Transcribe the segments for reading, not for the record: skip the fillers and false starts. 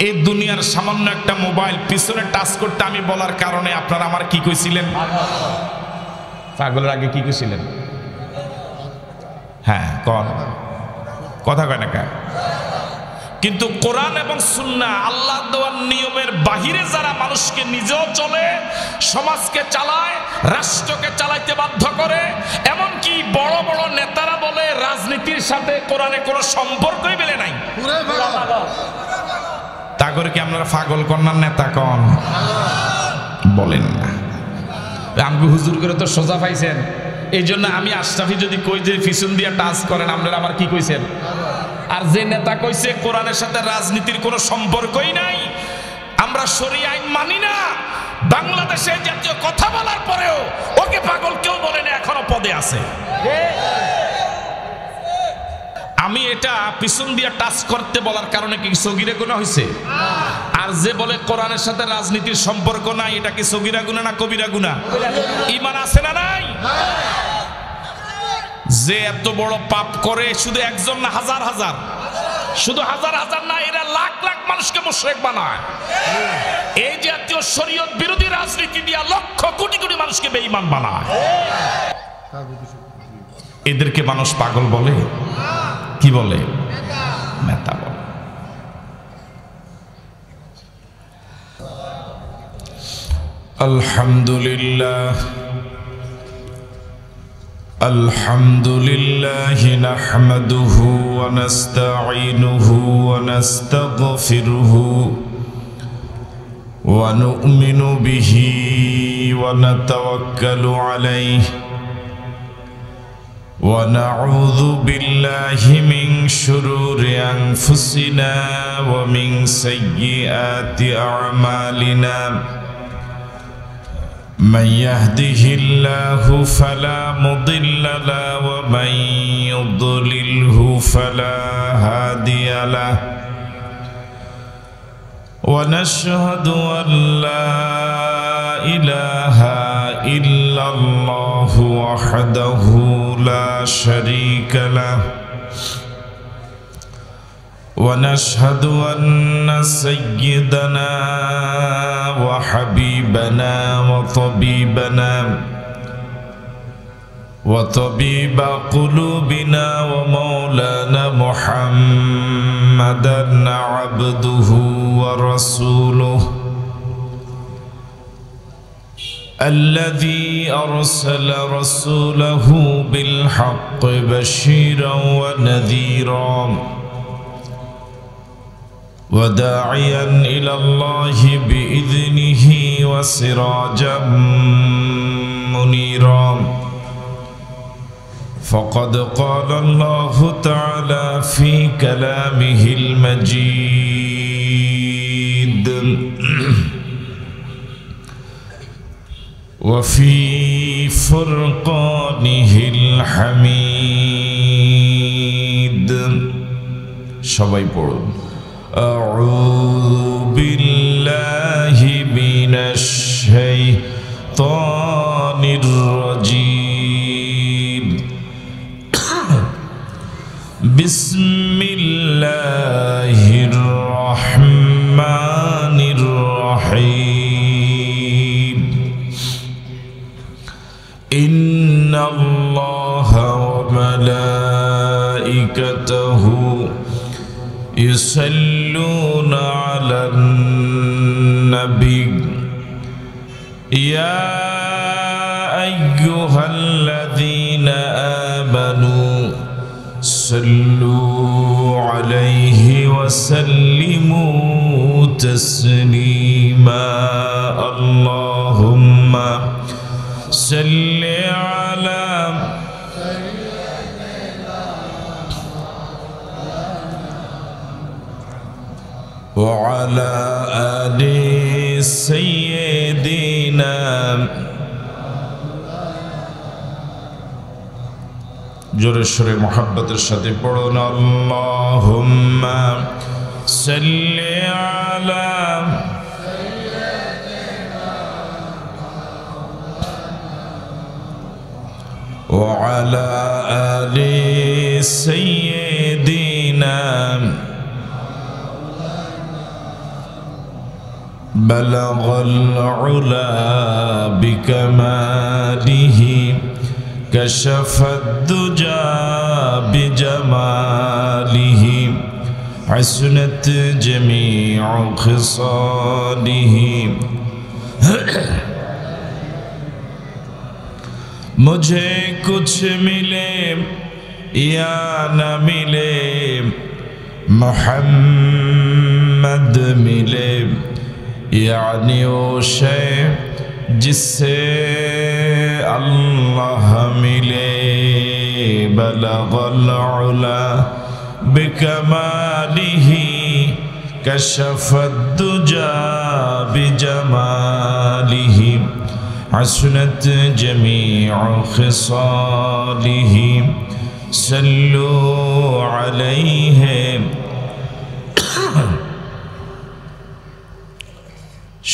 এই দুনিয়ার সামান্য একটা মোবাইল পিছনে টাচ করতে আমি বলার কারণে আপনারা আমার কি কইছিলেন? পাগলের আগে কি কইছিলেন? হ্যাঁ, কথা কয় না কা? কিন্তু কোরআন এবং সুন্নাহ আল্লাহ দেওয়ার নিয়মের বাহিরে যারা মানুষকে নিজেও চলে, সমাজকে চালায়, রাষ্ট্রকে চালাইতে বাধ্য করে, এমনকি বড় বড় নেতারা বলে রাজনীতির সাথে কোরআনে কোনো সম্পর্কই মেলে নাই, তা করে কি আপনারা পাগল কন্যার নেতা কন? বলেন না। আমি হুজুর করে তো সোজা পাইছেন, এই জন্য আমি আশরাফি যদি কই যে পিছন দিয়ে টাচ করেন, আপনারা আবার কি কইছেন? আর যে নেতা কইছে কোরআনের সাথে রাজনীতির কোনো সম্পর্কই নাই, আমরা শরীয়ত আইন মানি না, বাংলাদেশে জাতীয় কথা বলার পরেও ওকে পাগল কেউ বলে না, এখনো পদে আছে। আমি এটা পিছন দিয়ে টাচ করতে বলার কারণে কি সগীরা গুনাহ হইছে? আর যে বলে কোরআনের সাথে রাজনীতির সম্পর্ক নাই, এটা কি সগীরা গুনাহ না কবিরা গুনাহ? ঈমান আছে না নাই? যে এত বড় পাপ করে শুধু একজন না, হাজার হাজার, শুধু হাজার হাজার না, এরা লাখ লাখ মানুষকে মুশরিক বানায়। এই জাতীয় শরীয়ত বিরোধী রাজনীতি দিয়া লক্ষ কোটি কোটি মানুষকে বেঈমান বানায়। এদেরকে মানুষ পাগল বলে? কি বলে? নেতা বলে। আলহামদুলিল্লাহ আলহামদুলিল্লাহ নাহমাদুহু ওয়া নাস্তাঈনুহু ওয়া নাস্তাগফিরুহু ওয়া নু'মিনু বিহি ওয়া নাতাওয়াক্কালু আলাইহি ওয়া নাউযু বিল্লাহি মিন শুরুরি আনফুসিনা ওয়া মিন সাইয়্যাতি আ'মালিনা। من يهده الله فلا مضل له ومن يضلله فلا هادي له ونشهد أن لا إله إلا الله وحده لا شريك له ونشهد أن سيدنا وحبيبنا وطبيب قلوبنا ومولانا محمدا عبده ورسوله الذي أرسل رسوله بالحق بشيرا ونذيرا وداعيا إلى الله بإذنه وسراجا منيرا فقد قال الله تعالى في كلامه المجيد وفي فرقانه الحميد সবাই পড়ুন أعوذ بالله من الشيطان الرجيم بسم الله الرحمن الرحيم إن الله وملائكته يصلون على النبي يا أيها الذين آمنوا صلوا عليه وسلموا تسليما اللهم صل على وعلى آل سيدنا জোরে সোরে মোহাব্বতের সাথে পড়ুন আল্লাহুম্মা সাল্লি আলা ওয়া আলা আলি সাইয়্যিদিনা بلغ العلا بكماله كشف الدجى بجماله حسنت جميع خصاله मुझे कुछ मिले या न मिले मोहम्मद मिले यानी वो शय जिससे अल्लाह मिले बलगल उला बिकमालिही कशफद दुजा बिजमालिही हसनत जमीअ खिसालिही सल्लु अलैहि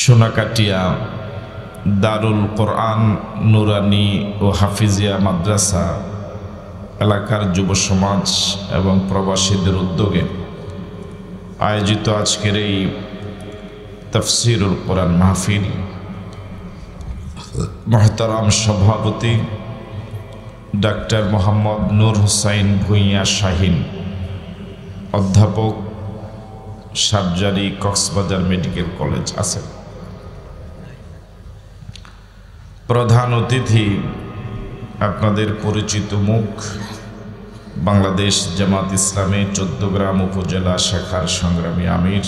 সোনাকাটিয়া দারুল কোরআন নুরানি ও হাফিজিয়া মাদ্রাসা এলাকার যুব সমাজ এবং প্রবাসীদের উদ্যোগে আয়োজিত আজকের এই তাফসীরুল কোরআন মাহফিল মহতারাম সভাপতি ডাক্তার মোহাম্মদ নূর হোসাইন ভূঁইয়া শাহীন, অধ্যাপক, সার্জারি, কক্সবাজার মেডিকেল কলেজ আছে। প্রধান অতিথি আপনাদের পরিচিত মুখ, বাংলাদেশ জামাত ইসলামী চৌদ্দগ্রাম উপজেলা শাখার সংগ্রামী আমির,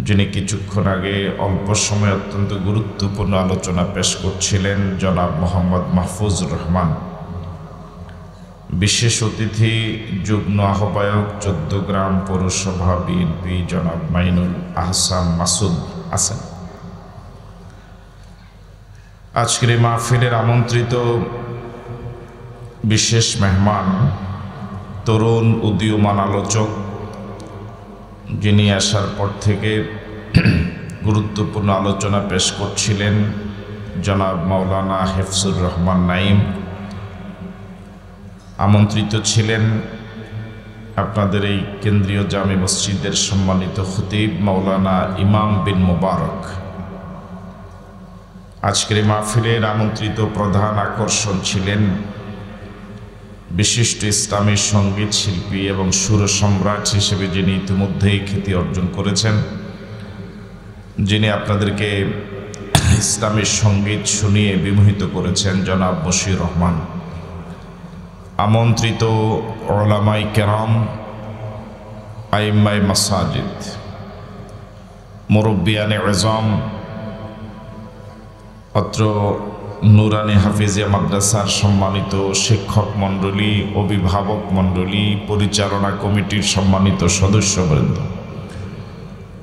যিনি কিছুক্ষণ আগে অল্প সময় অত্যন্ত গুরুত্বপূর্ণ আলোচনা পেশ করছিলেন, জনাব মোহাম্মদ মাহফুজুর রহমান। বিশেষ অতিথি যুগ্ম আহ্বায়ক চৌদ্দগ্রাম পৌরসভা বিএনপি জনাব মাইনুল আহসান মাসুদ আছেন। আজকের এই মাহফিলের আমন্ত্রিত বিশেষ মেহমান, তরুণ উদীয়মান আলোচক, যিনি আসার পর থেকে গুরুত্বপূর্ণ আলোচনা পেশ করছিলেন, জনাব মাওলানা হেফজুর রহমান নাঈম। আমন্ত্রিত ছিলেন আপনাদের এই কেন্দ্রীয় জামে মসজিদের সম্মানিত খতিব মাওলানা ইমাম বিন মুবারক। আজকের এই মাহফিলের আমন্ত্রিত প্রধান আকর্ষণ ছিলেন বিশিষ্ট ইসলামী সঙ্গীত শিল্পী এবং সুর সম্রাট হিসেবে যিনি ইতিমধ্যেই খ্যাতি অর্জন করেছেন, যিনি আপনাদেরকে ইসলামী সঙ্গীত শুনিয়ে বিমোহিত করেছেন, জনাব বশির রহমান। আমন্ত্রিত উলামাই কেরাম, আইম্মায়ে মাসাজিদ, মুরব্বিয়ানে আযম, অত্র নুরানি হাফিজিয়া মাদ্রাসার সম্মানিত শিক্ষক মণ্ডলী, অভিভাবক মণ্ডলী, পরিচালনা কমিটির সম্মানিত সদস্যবৃন্দ,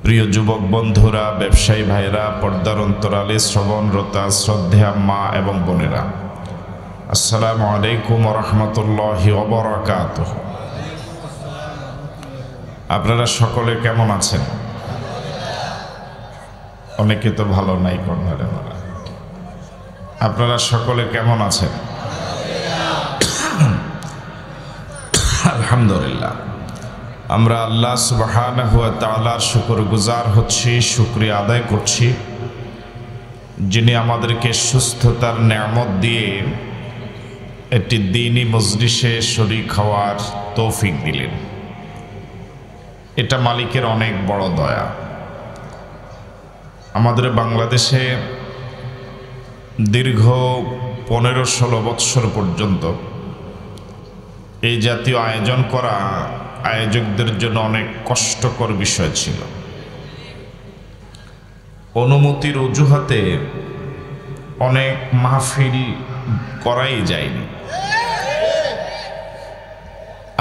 প্রিয় যুবক বন্ধুরা, ব্যবসায়ী ভাইরা, পর্দার অন্তরালে শ্রবণরতা শ্রদ্ধেয়া মা এবং বোনেরা, আসসালামু আলাইকুম ওয়া রাহমাতুল্লাহি ওয়া বারাকাতুহু। আপনারা সকলে কেমন আছেন? অনেকে তো ভালো নাই কর্নারে। আপনারা সকলে কেমন আছেন? আলহামদুলিল্লাহ। আমরা আল্লাহ সুবহানাহু ওয়া তাআলার শুকরগুজার হচ্ছি, শুকরিয়া আদায় করছি, যিনি আমাদেরকে সুস্থতার নেয়ামত দিয়ে একটি দ্বীনি মজলিসে শরীক হওয়ার তৌফিক দিলেন। এটা মালিকের অনেক বড় দয়া। আমাদের বাংলাদেশে দীর্ঘ 15-16 বৎসর পর্যন্ত এই জাতীয় আয়োজন করা আয়োজকদের জন্য অনেক কষ্টকর বিষয় ছিল। অনুমতির অজুহাতে অনেক মাহফিল করাই যায়নি।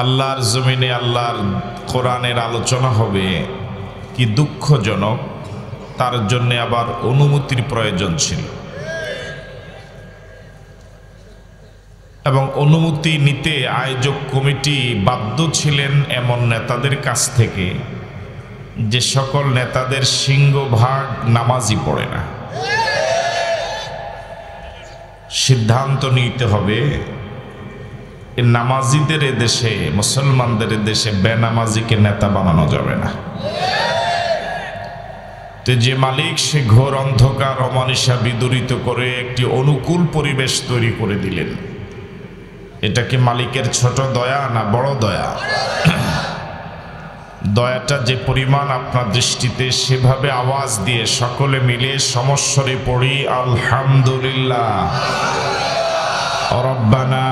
আল্লাহর জমিনে আল্লাহর কোরআনের আলোচনা হবে কি দুঃখজনক, তার জন্য আবার অনুমতির প্রয়োজন ছিল এবং অনুমতি নিতে আয়োজক কমিটি বাধ্য ছিলেন এমন নেতাদের কাছ থেকে যে সকল নেতাদের সিংহভাগ নামাজই পড়ে না। সিদ্ধান্ত নিতে হবে নামাজিদের দেশে, মুসলমানদের দেশে বেনামাজিকে নেতা বানানো যাবে না। তো যে মালিক সে ঘোর অন্ধকার অমানিসা বিদূরিত করে একটি অনুকূল পরিবেশ তৈরি করে দিলেন। এটা কি মালিকের ছোট দয়া না বড় দয়া? দয়াটা যে পরিমাণ আপনার দৃষ্টিতে, সেভাবে আওয়াজ দিয়ে সকলে মিলে সমস্বরে পড়ি আলহামদুলিল্লাহ রব্বানা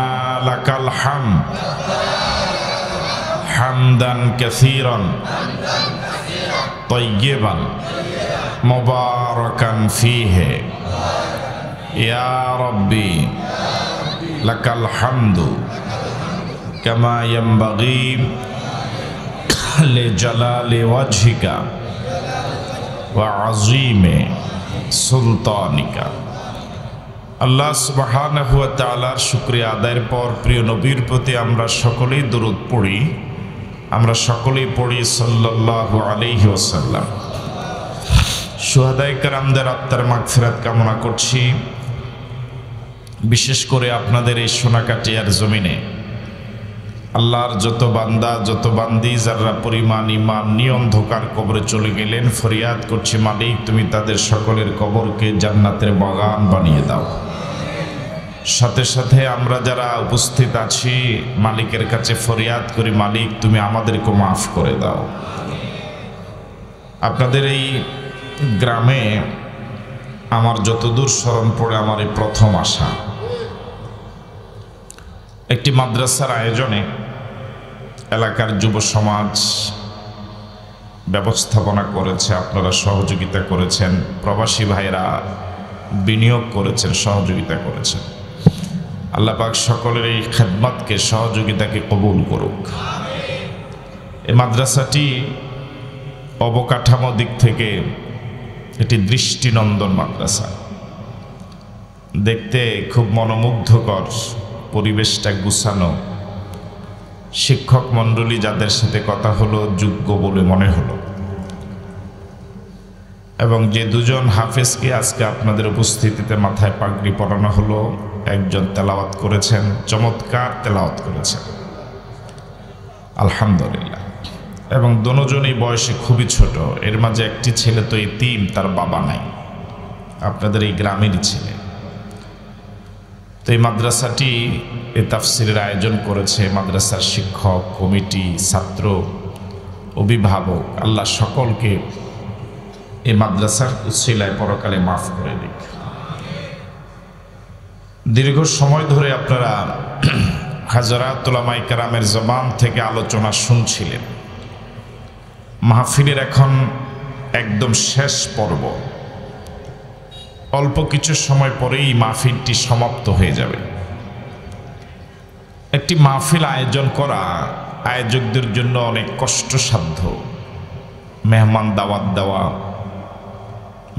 লাকাল হামদ হামদান কাসীরান তাইয়্যিবান মুবারাকান ফীহি ইয়া রাব্বি লাকাল হামদু কামা ইয়ানবাগী লিজালালি ওয়াজহিকা ওয়া আযীমি সুলতানিকা। আল্লাহ সুবহানাহু ওয়া তাআলার শুকরিয়া আদায়ের পর প্রিয় নবীর প্রতি আমরা সকলেই দরুদ পড়ি। আমরা সকলেই পড়ি সাল্লাল্লাহু আলাইহি ওয়াসাল্লাম। শুহাদায়ে কেরামদের আত্মার মাগফিরাত কামনা করছি। বিশেষ করে আপনাদের এই সোনাকাটিয়ার জমিনে আল্লাহর যত বান্দা যত বান্দি যারা পরিমাণ ইমান নিয়ে অন্ধকার কবরে চলে গেলেন, ফরিয়াদ করছি মালিক তুমি তাদের সকলের কবরকে জান্নাতের বাগান বানিয়ে দাও। সাথে সাথে আমরা যারা উপস্থিত আছি মালিকের কাছে ফরিয়াদ করি মালিক তুমি আমাদেরকে মাফ করে দাও। আপনাদের এই গ্রামে আমার যতদূর স্মরণ পড়ে আমার এই প্রথম আসা। একটি মাদ্রাসার আয়োজনে এলাকার যুব সমাজ ব্যবস্থাপনা করেছে, আপনারা সহযোগিতা করেছেন, প্রবাসী ভাইরা বিনিয়োগ করেছেন, সহযোগিতা করেছেন। আল্লাহ পাক সকলের এই খেদমতকে সহযোগিতাকে কবুল করুক। এই মাদ্রাসাটি অবকাঠামো দিক থেকে এটি দৃষ্টিনন্দন মাদ্রাসা, দেখতে খুব মনোমুগ্ধকর, পরিবেশটা গুছানো, শিক্ষক মণ্ডলী যাদের সাথে কথা হলো যোগ্য বলে মনে হলো, এবং যে দুজন হাফেজকে আজকে আপনাদের উপস্থিতিতে মাথায় পাগড়ি পরানো হলো, একজন তেলাওয়াত করেছেন, চমৎকার তেলাওয়াত করেছেন আলহামদুলিল্লাহ, এবং দুজনই বয়সে খুবই ছোট। এর মাঝে একটি ছেলে তো এতিম, তার বাবা নাই, আপনাদের এই গ্রামেরই ছেলে। তো এই মাদ্রাসাটি এই তাফসিরের আয়োজন করেছে মাদ্রাসার শিক্ষক কমিটি, ছাত্র, অভিভাবক। আল্লাহ সকলকে এই মাদ্রাসার উসিলায় পরকালে মাফ করে দিক। দীর্ঘ সময় ধরে আপনারা হাজারাত উলামায়ে কেরামের জবান থেকে আলোচনা শুনছিলেন। মাহফিলের এখন একদম শেষ পর্ব, অল্প কিছু সময় পরেই মাহফিলটি সমাপ্ত হয়ে যাবে। একটি মাহফিল আয়োজন করা আয়োজকদের জন্য অনেক কষ্টসাধ্য। মেহমান দাওয়াত দেওয়া,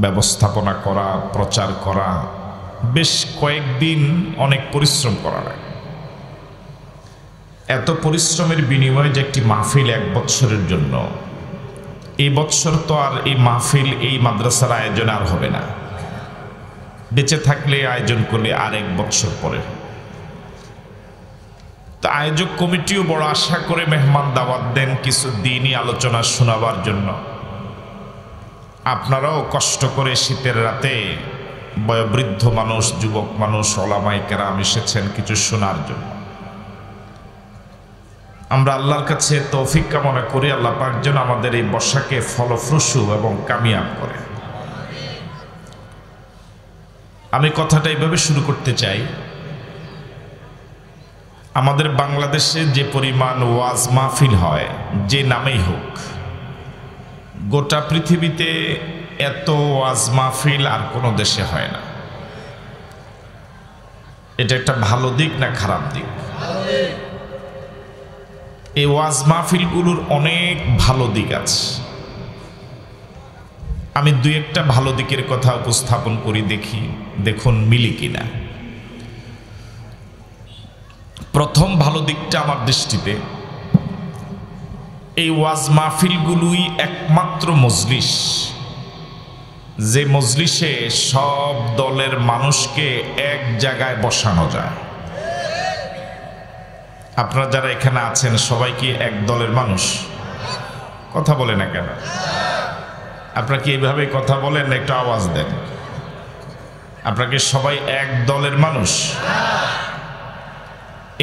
ব্যবস্থাপনা করা, প্রচার করা, বেশ কয়েকদিন অনেক পরিশ্রম করা লাগে। এত পরিশ্রমের বিনিময়ে যে একটি মাহফিল 1 বছরের জন্য, এই বছর তো আর এই মাহফিল এই মাদ্রাসার আয়োজন আর হবে না, বেঁচে থাকলে আয়োজন করলে আর 1 বছর পরে। তো আয়োজক কমিটিও বড় আশা করে মেহমান দাওয়াত দেন কিছু দিনই আলোচনা শোনাবার জন্য। আপনারাও কষ্ট করে শীতের রাতে বয়োবৃদ্ধ মানুষ, যুবক মানুষ, ওলামায়ে কেরাম এসেছেন কিছু শোনার জন্য। আমরা আল্লাহর কাছে তৌফিক কামনা করি আল্লাহ পাক যেন আমাদের এই বর্ষাকে ফলপ্রসূ এবং কামিয়াব করে। আমি কথাটা এইভাবে শুরু করতে চাই, আমাদের বাংলাদেশে যে পরিমাণ ওয়াজ মাহফিল হয়, যে নামেই হোক, গোটা পৃথিবীতে এত ওয়াজ মাহফিল আর কোনো দেশে হয় না। এটা একটা ভালো দিক না খারাপ দিক? এই ওয়াজ মাহফিলগুলোর অনেক ভালো দিক আছে। আমি 2-1টা ভালো দিকের কথা উপস্থাপন করি, দেখুন মিলি কিনা। প্রথম ভালো দিকটা আমার দৃষ্টিতে, এই ওয়াজ মাহফিলগুলোই একমাত্র মজলিস যে মজলিসে সব দলের মানুষকে এক জায়গায় বসানো যায়। আপনারা যারা এখানে আছেন সবাই কি এক দলের মানুষ? কথা বলে না কেন? আপনারা কি এইভাবে কথা বলেন? একটু আওয়াজ দেন। আপনাকে সবাই এক দলের মানুষ?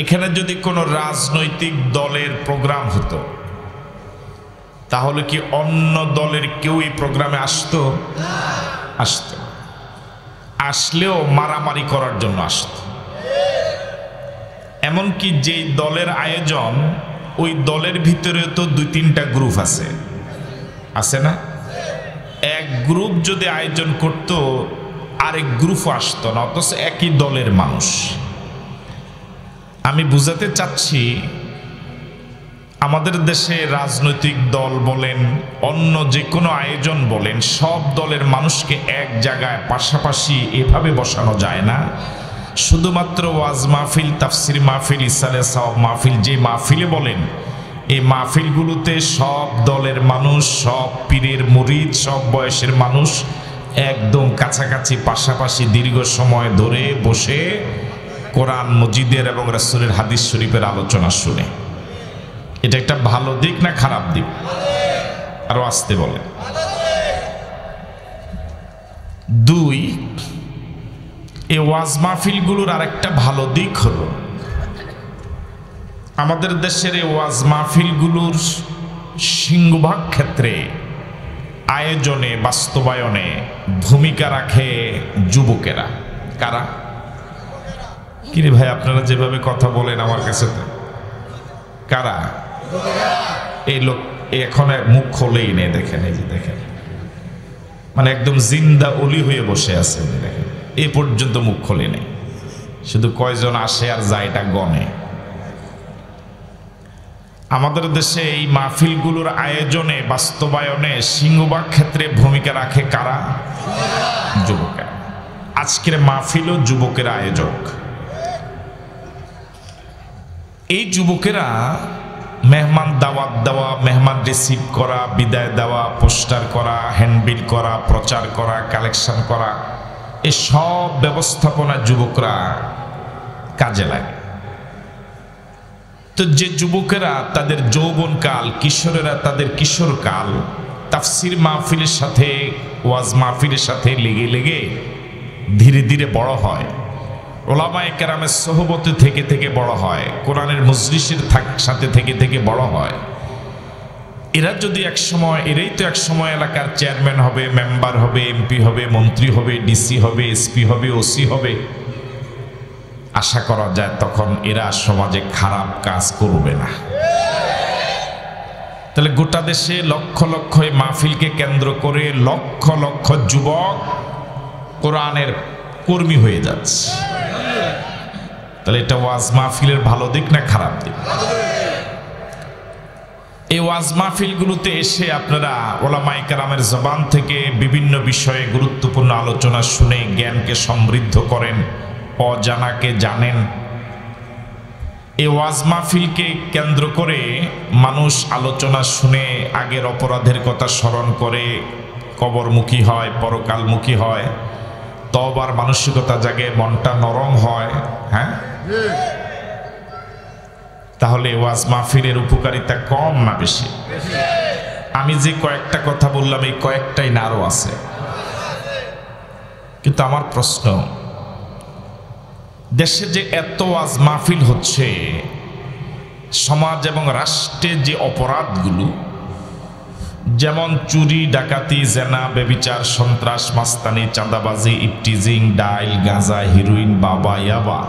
এখানে যদি কোনো রাজনৈতিক দলের প্রোগ্রাম হতো তাহলে কি অন্য দলের কেউ এই প্রোগ্রামে আসতো? আসতো। আসলেও মারামারি করার জন্য আসতো। এমনকি যেই দলের আয়োজন, ওই দলের ভিতরে তো 2-3টা গ্রুপ আছে, আছে না? এক গ্রুপ যদি আয়োজন করত আরেক গ্রুপও আসতো না, অথচ একই দলের মানুষ। আমি বুঝাতে চাচ্ছি, আমাদের দেশে রাজনৈতিক দল বলেন, অন্য যে কোনো আয়োজন বলেন, সব দলের মানুষকে এক জায়গায় পাশাপাশি এভাবে বসানো যায় না। শুধুমাত্র ওয়াজ মাহফিল, তাফসির মাহফিল, ইসালে সওয়াব মাহফিল, যে মাহফিলে বলেন, এই মাহফিলগুলোতে সব দলের মানুষ, সব পীরের মুরিদ, সব বয়সের মানুষ একদম কাছাকাছি পাশাপাশি দীর্ঘ সময় ধরে বসে কোরআন মজিদের এবং রাসূলের হাদিস শরীফের আলোচনা শুনে। এটা একটা ভালো দিক না খারাপ দিক? আরো আসতে বলে। 2, এই ওয়াজ মাহফিলগুলোর আরেকটা ভালো দিক হলো, আমাদের দেশের এই ওয়াজ মাহফিলগুলোর সিংহভাগ ক্ষেত্রে আয়োজনে, বাস্তবায়নে ভূমিকা রাখে যুবকেরা। কারা? কিরে ভাই, আপনারা যেভাবে কথা বলেন আমার কাছে, কারা? এই লোক এখন মুখ খোলেই নেই, দেখেন, এই যে দেখেন, মানে একদম জিন্দা ওলি হয়ে বসে আছে, দেখেন, এ পর্যন্ত মুখ খোলে নেই, শুধু কয়জন আসে আর যায় এটা গনে। আমাদের দেশে এই মাহফিলগুলোর আয়োজনে, বাস্তবায়নে সিংহভাগ ক্ষেত্রে ভূমিকা রাখে কারা? যুবকেরা। আজকের মাহফিলও যুবকেরা আয়োজক। এই যুবকেরা মেহমান দাওয়াত দেওয়া, মেহমান রিসিভ করা, বিদায় দেওয়া, পোস্টার করা, হ্যান্ডবিল করা, প্রচার করা, কালেকশন করা, এই সব ব্যবস্থাপনা যুবকরা কাজে লাগে। তো যে যুবকেরা তাদের যৌবনকাল, কিশোরেরা তাদের কিশোরকাল তাফসির মাহফিলের সাথে, ওয়াজ মাহফিলের সাথে লেগে লেগে ধীরে ধীরে বড় হয়, ওলামায়ে কেরামের সোহবতে থেকে থেকে বড় হয়, কোরআনের মজলিসের সাথে থেকে থেকে বড় হয়, এরা যদি এরাই তো এক সময় এলাকার চেয়ারম্যান হবে, মেম্বার হবে, এমপি হবে, মন্ত্রী হবে, ডিসি হবে, এসপি হবে, ওসি হবে, আশা করা যায় তখন এরা সমাজে খারাপ কাজ করবে না। তাহলে গোটা দেশে লক্ষ লক্ষ এই মাহফিলকে কেন্দ্র করে লক্ষ লক্ষ যুবক কোরআনের কর্মী হয়ে যাচ্ছে। তাহলে এটা ওয়াজ মাহফিলের ভালো দিক না খারাপ দিক? এই ওয়াজ মাহফিলগুলোতে এসে আপনারা ওলামায়ে কেরামের জবান থেকে বিভিন্ন বিষয়ে গুরুত্বপূর্ণ আলোচনা শুনে জ্ঞানকে সমৃদ্ধ করেন, অজানাকে জানেন। এই ওয়াজ মাহফিলকে কেন্দ্র করে মানুষ আলোচনা শুনে আগের অপরাধের কথা স্মরণ করে কবরমুখী হয়, পরকালমুখী হয়, তওবার মানসিকতা জাগে, মনটা নরম হয়। হ্যাঁ, তাহলে ওয়াজ মাহফিলের উপকারিতা কম না বেশি? আমি যে কয়েকটা কথা বললাম এই কয়েকটাই না আরো আছে। কিন্তু আমার প্রশ্ন, দেশে যে এত ওয়াজ মাহফিল হচ্ছে, সমাজ এবং রাষ্ট্রে যে অপরাধগুলো, যেমন চুরি, ডাকাতি, জেনা, ব্যভিচার, সন্ত্রাস, মাস্তানি, চাঁদাবাজি, ইফটিজিং, ডাইল, গাঁজা, হিরোইন, বাবা, ইয়াবা,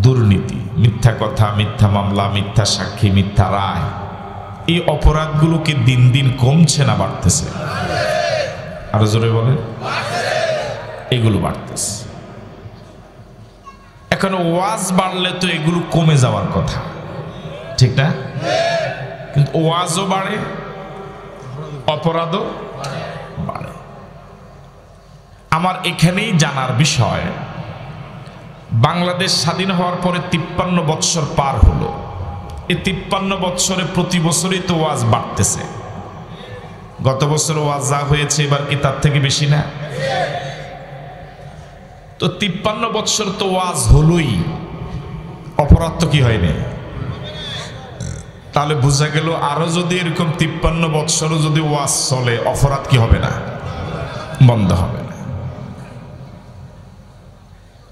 দুর্নীতি, মিথ্যা কথা, মিথ্যা মামলা, মিথ্যা সাক্ষী, মিথ্যা রায়, এই অপরাধগুলোকে দিন দিন কমছে না বাড়তেছে? আরো জোরে বলেন। এগুলো বাড়তেছে। এখন ওয়াজ বাড়লে তো এগুলো কমে যাওয়ার কথা, ঠিক না? কিন্তু ওয়াজও বাড়ে, অপরাধও বাড়ে। আমার এখানেই জানার বিষয়, বাংলাদেশ স্বাধীন হওয়ার পরে 53 বৎসর পার হলো। এই 53 বৎসরে প্রতি বছরই তো ওয়াজ বাড়তেছে। গত বছর ওয়াজ যা হয়েছে এবার কি তার থেকে বেশি না? তো 53 বৎসর তো ওয়াজ হলোই, অপরাধ তো কি হয়নি? তাহলে বোঝা গেল আরো যদি এরকম 53 বৎসরও যদি ওয়াজ চলে, অপরাধ কি হবে না? বন্ধ হবে না।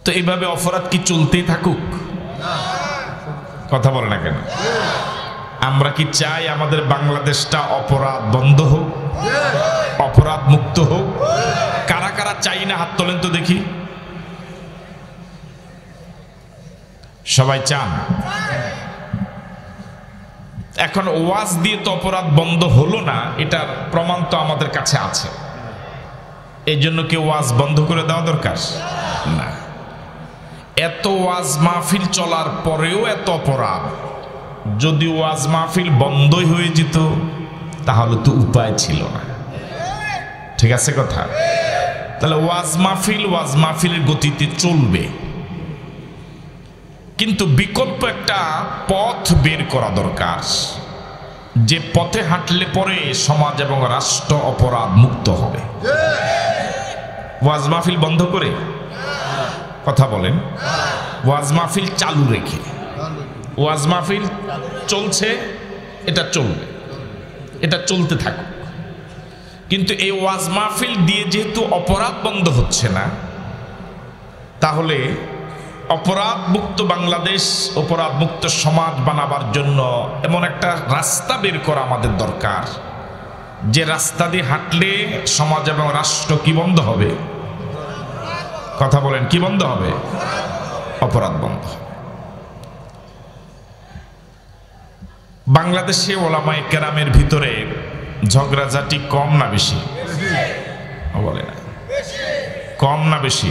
তো এইভাবে অপরাধ কি চলতেই থাকুক? কথা বলে না কেন? আমরা কি চাই আমাদের বাংলাদেশটা অপরাধ বন্ধ হোক, অপরাধ মুক্ত হোক? কারা কারা চাই না হাত তোলেন তো দেখি। সবাই চান। এখন ওয়াজ দিয়ে তো অপরাধ বন্ধ হলো না, এটার প্রমাণ তো আমাদের কাছে আছে। এই জন্য কি ওয়াজ বন্ধ করে দেওয়া দরকার? না। এত ওয়াজ মাহফিল চলার পরেও এত অপরাধ, যদি ওয়াজ মাহফিল বন্ধই হয়ে যেত তাহলে তো উপায় ছিল না। ঠিক আছে কথা? তাহলে ওয়াজ মাহফিলের গতিতে চলবে, কিন্তু বিকল্প একটা পথ বের করা দরকার, যে পথে হাঁটলে পরে সমাজ এবং রাষ্ট্র অপরাধ মুক্ত হবে। ওয়াজ মাহফিল বন্ধ করে কথা বলেন, ওয়াজ মাহফিল চালু রেখে, ওয়াজ মাহফিল চলছে, এটা চলবে, এটা চলতে থাকুক। কিন্তু এই ওয়াজ মাহফিল দিয়ে যেহেতু অপরাধ বন্ধ হচ্ছে না, তাহলে অপরাধ মুক্ত বাংলাদেশ, অপরাধ মুক্ত সমাজ বানাবার জন্য এমন একটা রাস্তা বের করা আমাদের দরকার, যে রাস্তা দিয়ে হাঁটলে সমাজ এবং রাষ্ট্র কি বন্ধ হবে? কথা বলেন, কি বন্ধ হবে? অপরাধ বন্ধ হবে। বাংলাদেশে ওলামায়ে কেরামের ভিতরে ঝগড়াঝাটি কম না বেশি? বলে না, কম না বেশি?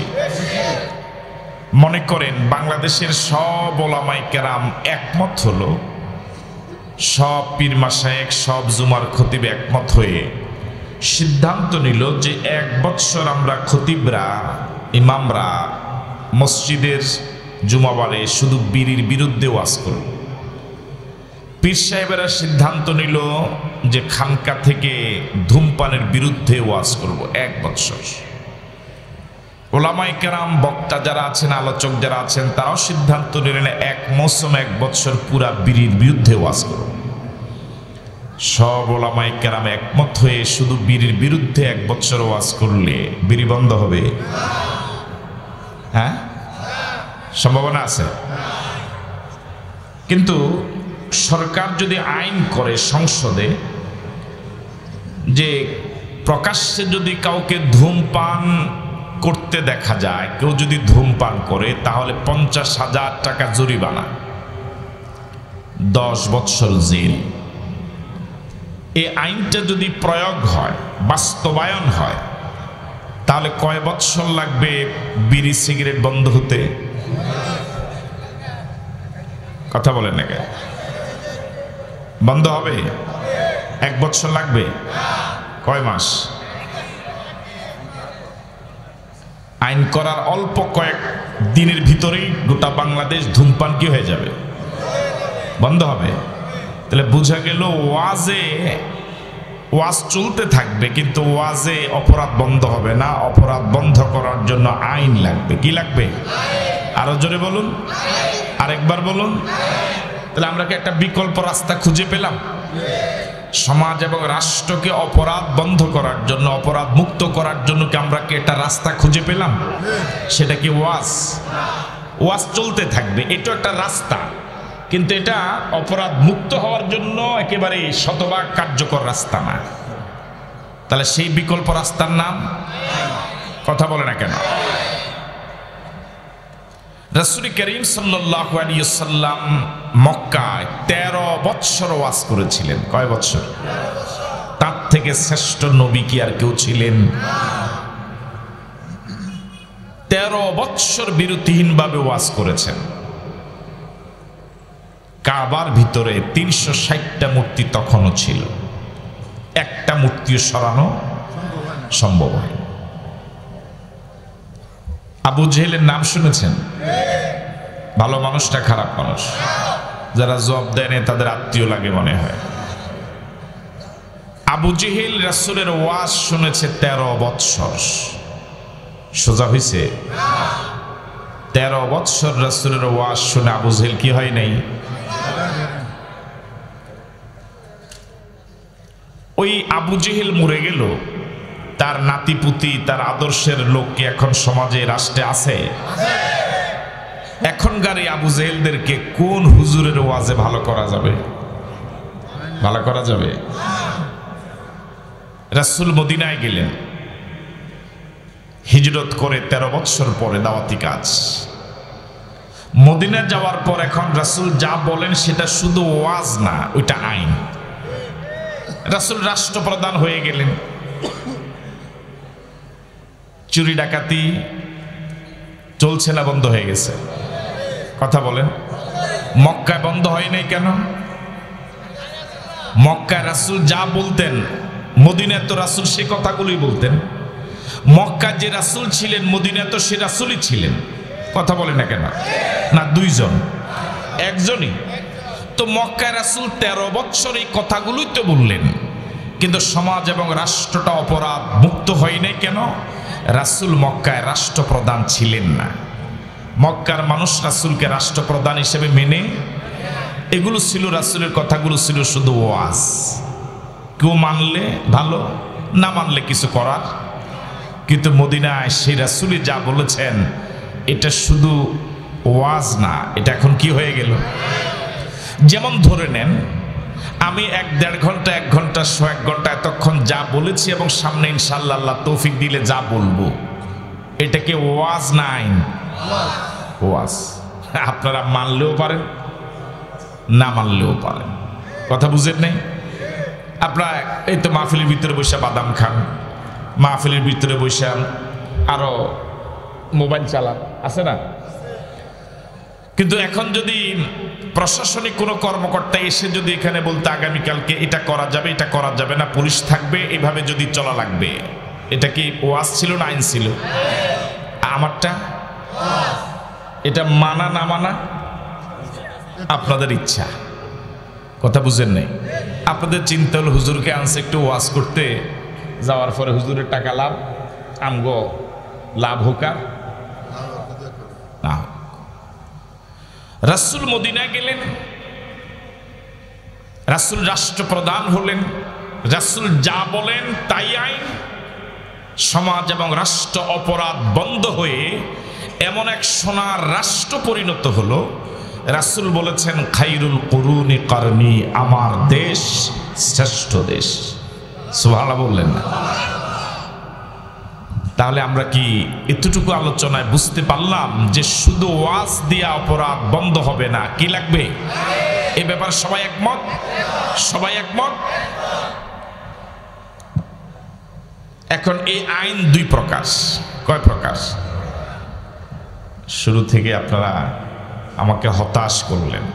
মনে করেন বাংলাদেশের সব ওলামায়ে কেরাম একমত হলো, সব পীর মাশায়েখ, সব জুমার খতিব একমত হয়ে সিদ্ধান্ত নিল যে 1 বৎসর আমরা খতিবরা, ইমামরা মসজিদের জুমাবারে শুধু বিড়ির বিরুদ্ধে ওয়াজ করব। পীর সাহেবেরা সিদ্ধান্ত নিল যে খানকা থেকে ধূমপানের বিরুদ্ধে ওয়াজ করব 1 বৎসর। ওলামায়ে কেরাম, বক্তা যারা আছেন, আলোচক যারা আছেন, তারাও সিদ্ধান্ত নিলেন 1 মৌসুম 1 বৎসর পুরা বিড়ির বিরুদ্ধে ওয়াজ করব। সব ওলামায়ে কেরাম একমত হয়ে শুধু বিড়ির বিরুদ্ধে 1 বৎসর ওয়াজ করলে বিড়ি বন্ধ হবে? হ্যাঁ, সম্ভাবনা আছে। কিন্তু সরকার যদি আইন করে সংসদে যে প্রকাশ্যে যদি কাউকে ধূমপান করতে দেখা যায়, কেউ যদি ধূমপান করে, তাহলে 50,000 টাকা জরিমানা, 10 বৎসর জেল। এই আইনটা যদি প্রয়োগ হয়, বাস্তবায়ন হয়, তাহলে কয় বৎসর লাগবে বিড়ি সিগারেট বন্ধ হতে? কথা বলেন না কেন? বন্ধ হবে? 1 বৎসর লাগবে? কয় মাস? আইন করার অল্প কয়েক দিনের ভিতরেই গোটা বাংলাদেশ ধূমপান কি হয়ে যাবে? বন্ধ হবে। তাহলে বোঝা গেল ওয়াজ চলতে থাকবে, কিন্তু ওয়াজে অপরাধ বন্ধ হবে না। অপরাধ বন্ধ করার জন্য আইন লাগবে। কি লাগবে? আরো জোরে বলুন, আরেকবার বলুন। তাহলে আমরা কি একটা বিকল্প রাস্তা খুঁজে পেলাম? সমাজ এবং রাষ্ট্রকে অপরাধ বন্ধ করার জন্য, অপরাধ মুক্ত করার জন্য কি আমরা কি একটা রাস্তা খুঁজে পেলাম? সেটা কি ওয়াজ? ওয়াজ চলতে থাকবে, এটা একটা রাস্তা, কিন্তু এটা অপরাধ মুক্ত হওয়ার জন্য একেবারে শতভাগ কার্যকর রাস্তা না। তাহলে সেই বিকল্প রাস্তার নাম? কথা বলে না কেন? রাসূল করিম সাল্লাল্লাহু আলাইহি ওয়াসাল্লাম মক্কায় 13 বৎসর ওয়াজ করেছিলেন। কয় বৎসর? তার থেকে শ্রেষ্ঠ নবী কি আর কেউ ছিলেন? 13 বৎসর বিরতিহীনভাবে ওয়াজ করেছেন। কাবার ভিতরে 360টা মূর্তি তখনও ছিল, একটা মূর্তিও সরানো সম্ভব হয়। আবু জেহেলের নাম শুনেছেন? ভালো মানুষটা খারাপ মানুষ? যারা জবাব দেয় তাদের আত্মীয় লাগে মনে হয়। আবু জেহেল রাসূলের ওয়াজ শুনেছে 13 বৎসর। সোজা হয়েছে? 13 বৎসর রাসূলের ওয়াজ শুনে আবু জেহেল কি হয় নাই? ওই আবু জেহেল মরে গেল, তার নাতিপুতি তার আদর্শের লোক কি এখন সমাজে রাষ্ট্রে আছে? এখনকার এই আবু জেহেলদেরকে কোন হুজুরের ওয়াজে ভালো করা যাবে? ভালো করা যাবে? রাসূল মদিনায় গেলেন হিজরত করে 13 বছর পরে, দাওয়াতি কাজ। মদিনা যাওয়ার পর এখন রাসূল যা বলেন সেটা শুধু ওয়াজ না, ওইটা আইন। রাসূল রাষ্ট্রপ্রধান হয়ে গেলেন। চুরি ডাকাতি চলছে না বন্ধ হয়ে গেছে? কথা বলেন। মক্কায় বন্ধ হয় নাই কেন? মক্কায় রাসূল যা বলতেন মদিনায় তো রাসূল সে কথাগুলোই বলতেন। মক্কায় যে রাসূল ছিলেন মদিনায় তো সে রাসূলই ছিলেন। কথা বলেন না কেন? না দুইজন? একজনই তো। মক্কায় রাসূল 13 বছর এই কথাগুলোই তো বললেন, কিন্তু সমাজ এবং রাষ্ট্রটা অপরাধ মুক্ত হয় নাই কেন? রাসূল মক্কায় রাষ্ট্রপ্রধান ছিলেন না। মক্কার মানুষ রাসূলকে রাষ্ট্রপ্রধান হিসেবে মেনে, এগুলো ছিল রাসূলের কথাগুলো ছিল শুধু ওয়াজ। কেউ মানলে ভালো, না মানলে কিছু করার। কিন্তু মদিনায় সেই রাসূলই যা বলেছেন এটা শুধু ওয়াজ না, এটা এখন কি হয়ে গেল? যেমন ধরে নেন আমি 1-1.5 ঘন্টা 1 ঘন্টা 1 ঘন্টা এতক্ষণ যা বলেছি এবং সামনে ইনশাআল্লাহ আল্লাহ তৌফিক দিলে যা বলবো, এটাকে ওয়াজ না আইন? ওয়াজ। আপনারা মানলেও পারেন, না মানলেও পারেন। কথা বুঝেন নাই? আপনারা এই তো মাহফিলের ভিতরে বসে বাদাম খান, মাহফিলের ভিতরে বসে আরো মোবাইল চালান, আছে না? কিন্তু এখন যদি প্রশাসনিক কোনো কর্মকর্তা এসে যদি এখানে বলতে আগামীকালকে এটা করা যাবে, এটা করা যাবে না, পুলিশ থাকবে, এইভাবে যদি চলা লাগবে, এটা কি ওয়াজ ছিল না আইন ছিল? আমারটা এটা মানা না মানা আপনাদের ইচ্ছা। কথা বুঝেন নাই? আপনাদের চিন্তা হলো হুজুরকে আনছে একটু ওয়াজ করতে, যাওয়ার পরে হুজুরের টাকা লাভ, আমগো লাভ হোক আর না। রাসূল মদিনায় গেলেন, রাসূল রাষ্ট্রপ্রধান হলেন, রাসূল যা বলেন তাই আইন। সমাজ এবং রাষ্ট্র অপরাধ বন্ধ হয়ে এমন এক সোনার রাষ্ট্র পরিণত হলো। রাসূল বলেছেন খায়রুল কুরুনি কারনি, আমার দেশ শ্রেষ্ঠ দেশ। সুবহানাল্লাহ বললেন না? তাহলে আমরা কি এতটুকু আলোচনায় বুঝতে পারলাম যে শুধু ওয়াজ দিয়া অপরাধ বন্ধ হবে না, কি লাগবে? এই ব্যাপারে সবাই একমত? সবাই একমত? এখন এই আইন 2 প্রকার। কয় প্রকার? শুরু থেকে আপনারা আমাকে হতাশ করলেন।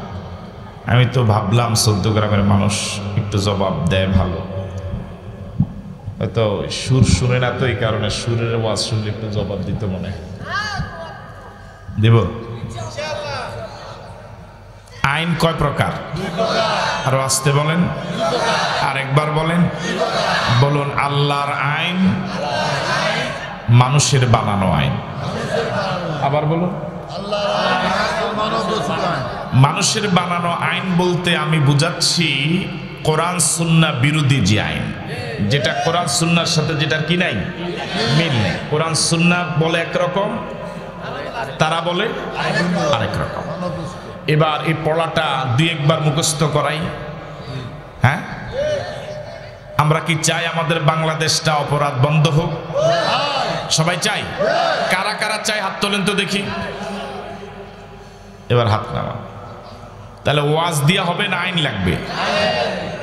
আমি তো ভাবলাম 14 গ্রামের মানুষ একটু জবাব দেয় ভালো, হয়তো সুর শুনে না, তো এই কারণে সুরের ওয়াজ শুনলে একটু জবাব দিতে মনে হয়। দেব? আইন কয় প্রকার? আরো আসতে বলেন, আরেকবার বলেন। বলুন, আল্লাহর আইন, মানুষের বানানো আইন। আবার বলুন, মানুষের বানানো আইন বলতে আমি বুঝাচ্ছি কোরআন সুন্নাহ বিরোধী যে আইন, যেটা কোরআন সুন্নাহর সাথে যেটার কি নাই, মিল নেই। কোরআন সুন্নাহ বলে একরকম, তারা বলে আরেক রকম। এবার এই পড়াটা 2-1 বার মুখস্থ করাই। হ্যাঁ, আমরা কি চাই আমাদের বাংলাদেশটা অপরাধ বন্ধ হোক? সবাই চাই? কারা কারা চাই হাত তোলেন তো দেখি। এবার হাত নামা। তাহলে ওয়াজ দিয়া হবে না আইন লাগবে?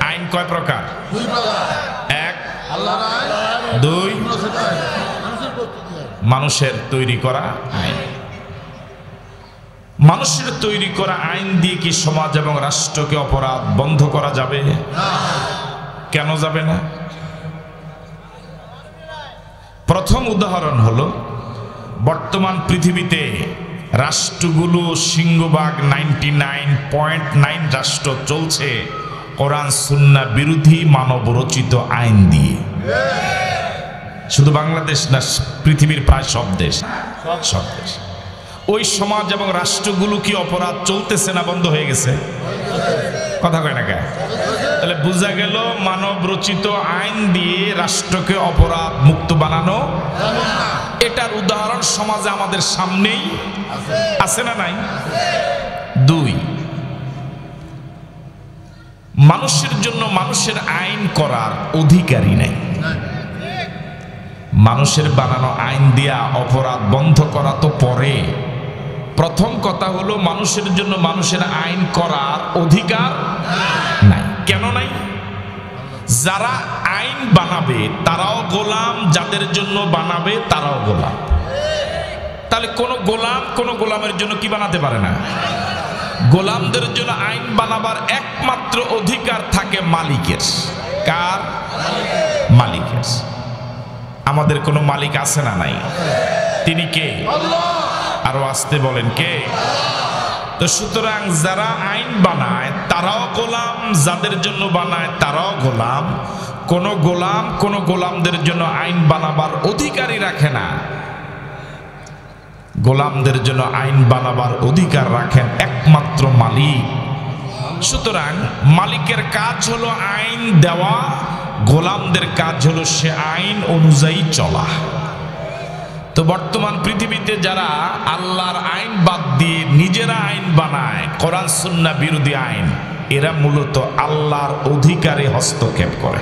আইন কয় প্রকার? 1, 2 মানুষের তৈরি করা আইন। মানুষের তৈরি করা আইন দিয়ে কি সমাজ এবং রাষ্ট্রকে অপরাধ বন্ধ করা যাবে? কেন যাবে না? প্রথম উদাহরণ হলো বর্তমান পৃথিবীতে রাষ্ট্রগুলো সিংহভাগ 99.9 রাষ্ট্র চলছে কোরআন সুন্নাহ বিরোধী মানব রচিত আইন দিয়ে। শুধু বাংলাদেশ না, পৃথিবীর প্রায় সব দেশ। ওই সমাজ এবং রাষ্ট্রগুলো কি অপরাধ চলতেছে না বন্ধ হয়ে গেছে? কথা কয় না কেন? তাহলে বোঝা গেল মানব রচিত আইন দিয়ে রাষ্ট্রকে অপরাধ মুক্ত বানানো এটার উদাহরণ সমাজে আমাদের সামনেই আছে না নাই? দুই, মানুষের জন্য মানুষের আইন করার অধিকারই নেই। মানুষের বানানো আইন দিয়া অপরাধ বন্ধ করা তো পরে, প্রথম কথা হলো মানুষের জন্য মানুষের আইন করার অধিকার নাই। কেন নাই? যারা আইন বানাবে তারাও গোলাম, যাদের জন্য বানাবে তারাও গোলাম। তাহলে কোন গোলামের জন্য কি বানাতে পারে না? গোলামদের জন্য আইন বানাবার একমাত্র অধিকার থাকে মালিকের। কার? মালিকের। আমাদের কোনো মালিক আছে না নাই? তিনি কে? আরো আসতে বলেন কে? তো সুতরাং যারা আইন বানায় তারাও গোলাম, যাদের জন্য বানায় তারাও গোলাম। কোন গোলামদের জন্য আইন বানাবার অধিকারই রাখে না। গোলামদের জন্য আইন বানাবার অধিকার রাখেন একমাত্র মালিক। সুতরাং মালিকের কাজ হলো আইন দেওয়া, গোলামদের কাজ হলো সে আইন অনুযায়ী চলা। তো বর্তমান পৃথিবীতে যারা আল্লাহর আইন বাদ দিয়ে নিজেরা আইন বানায়, কোরআন সুন্নাহ বিরোধী আইন, এরা মূলত আল্লাহর অধিকারে হস্তক্ষেপ করে।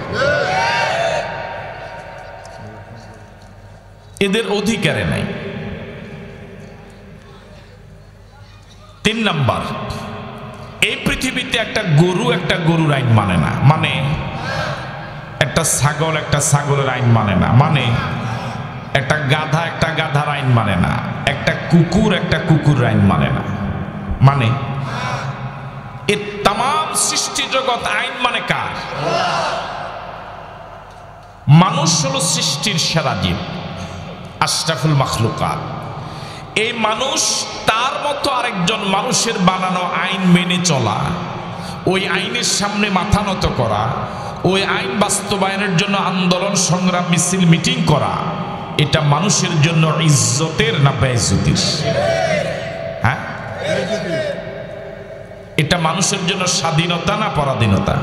এদের অধিকারে নাই। 3 নাম্বার, এই পৃথিবীতে একটা গরুর আইন মানে না, মানে একটা ছাগলের আইন মানে না, মানে একটা গাধার আইন মানে না, একটা কুকুরের আইন মানে না, মানে এ তাম সৃষ্টি জগৎ আইন মানে কার? মানুষ হলো সৃষ্টির সেরা জীব, আশরাফুল মাখলুকাত। এই মানুষ তার মতো আরেকজন মানুষের বানানো আইন মেনে চলা, ওই আইনের সামনে মাথা নত করা, ওই আইন বাস্তবায়নের জন্য আন্দোলন সংগ্রাম মিছিল মিটিং করা, এটা মানুষের জন্য ইজ্জতের না বেইজ্জতির? হ্যাঁ, এটা মানুষের জন্য স্বাধীনতা না পরাধীনতা?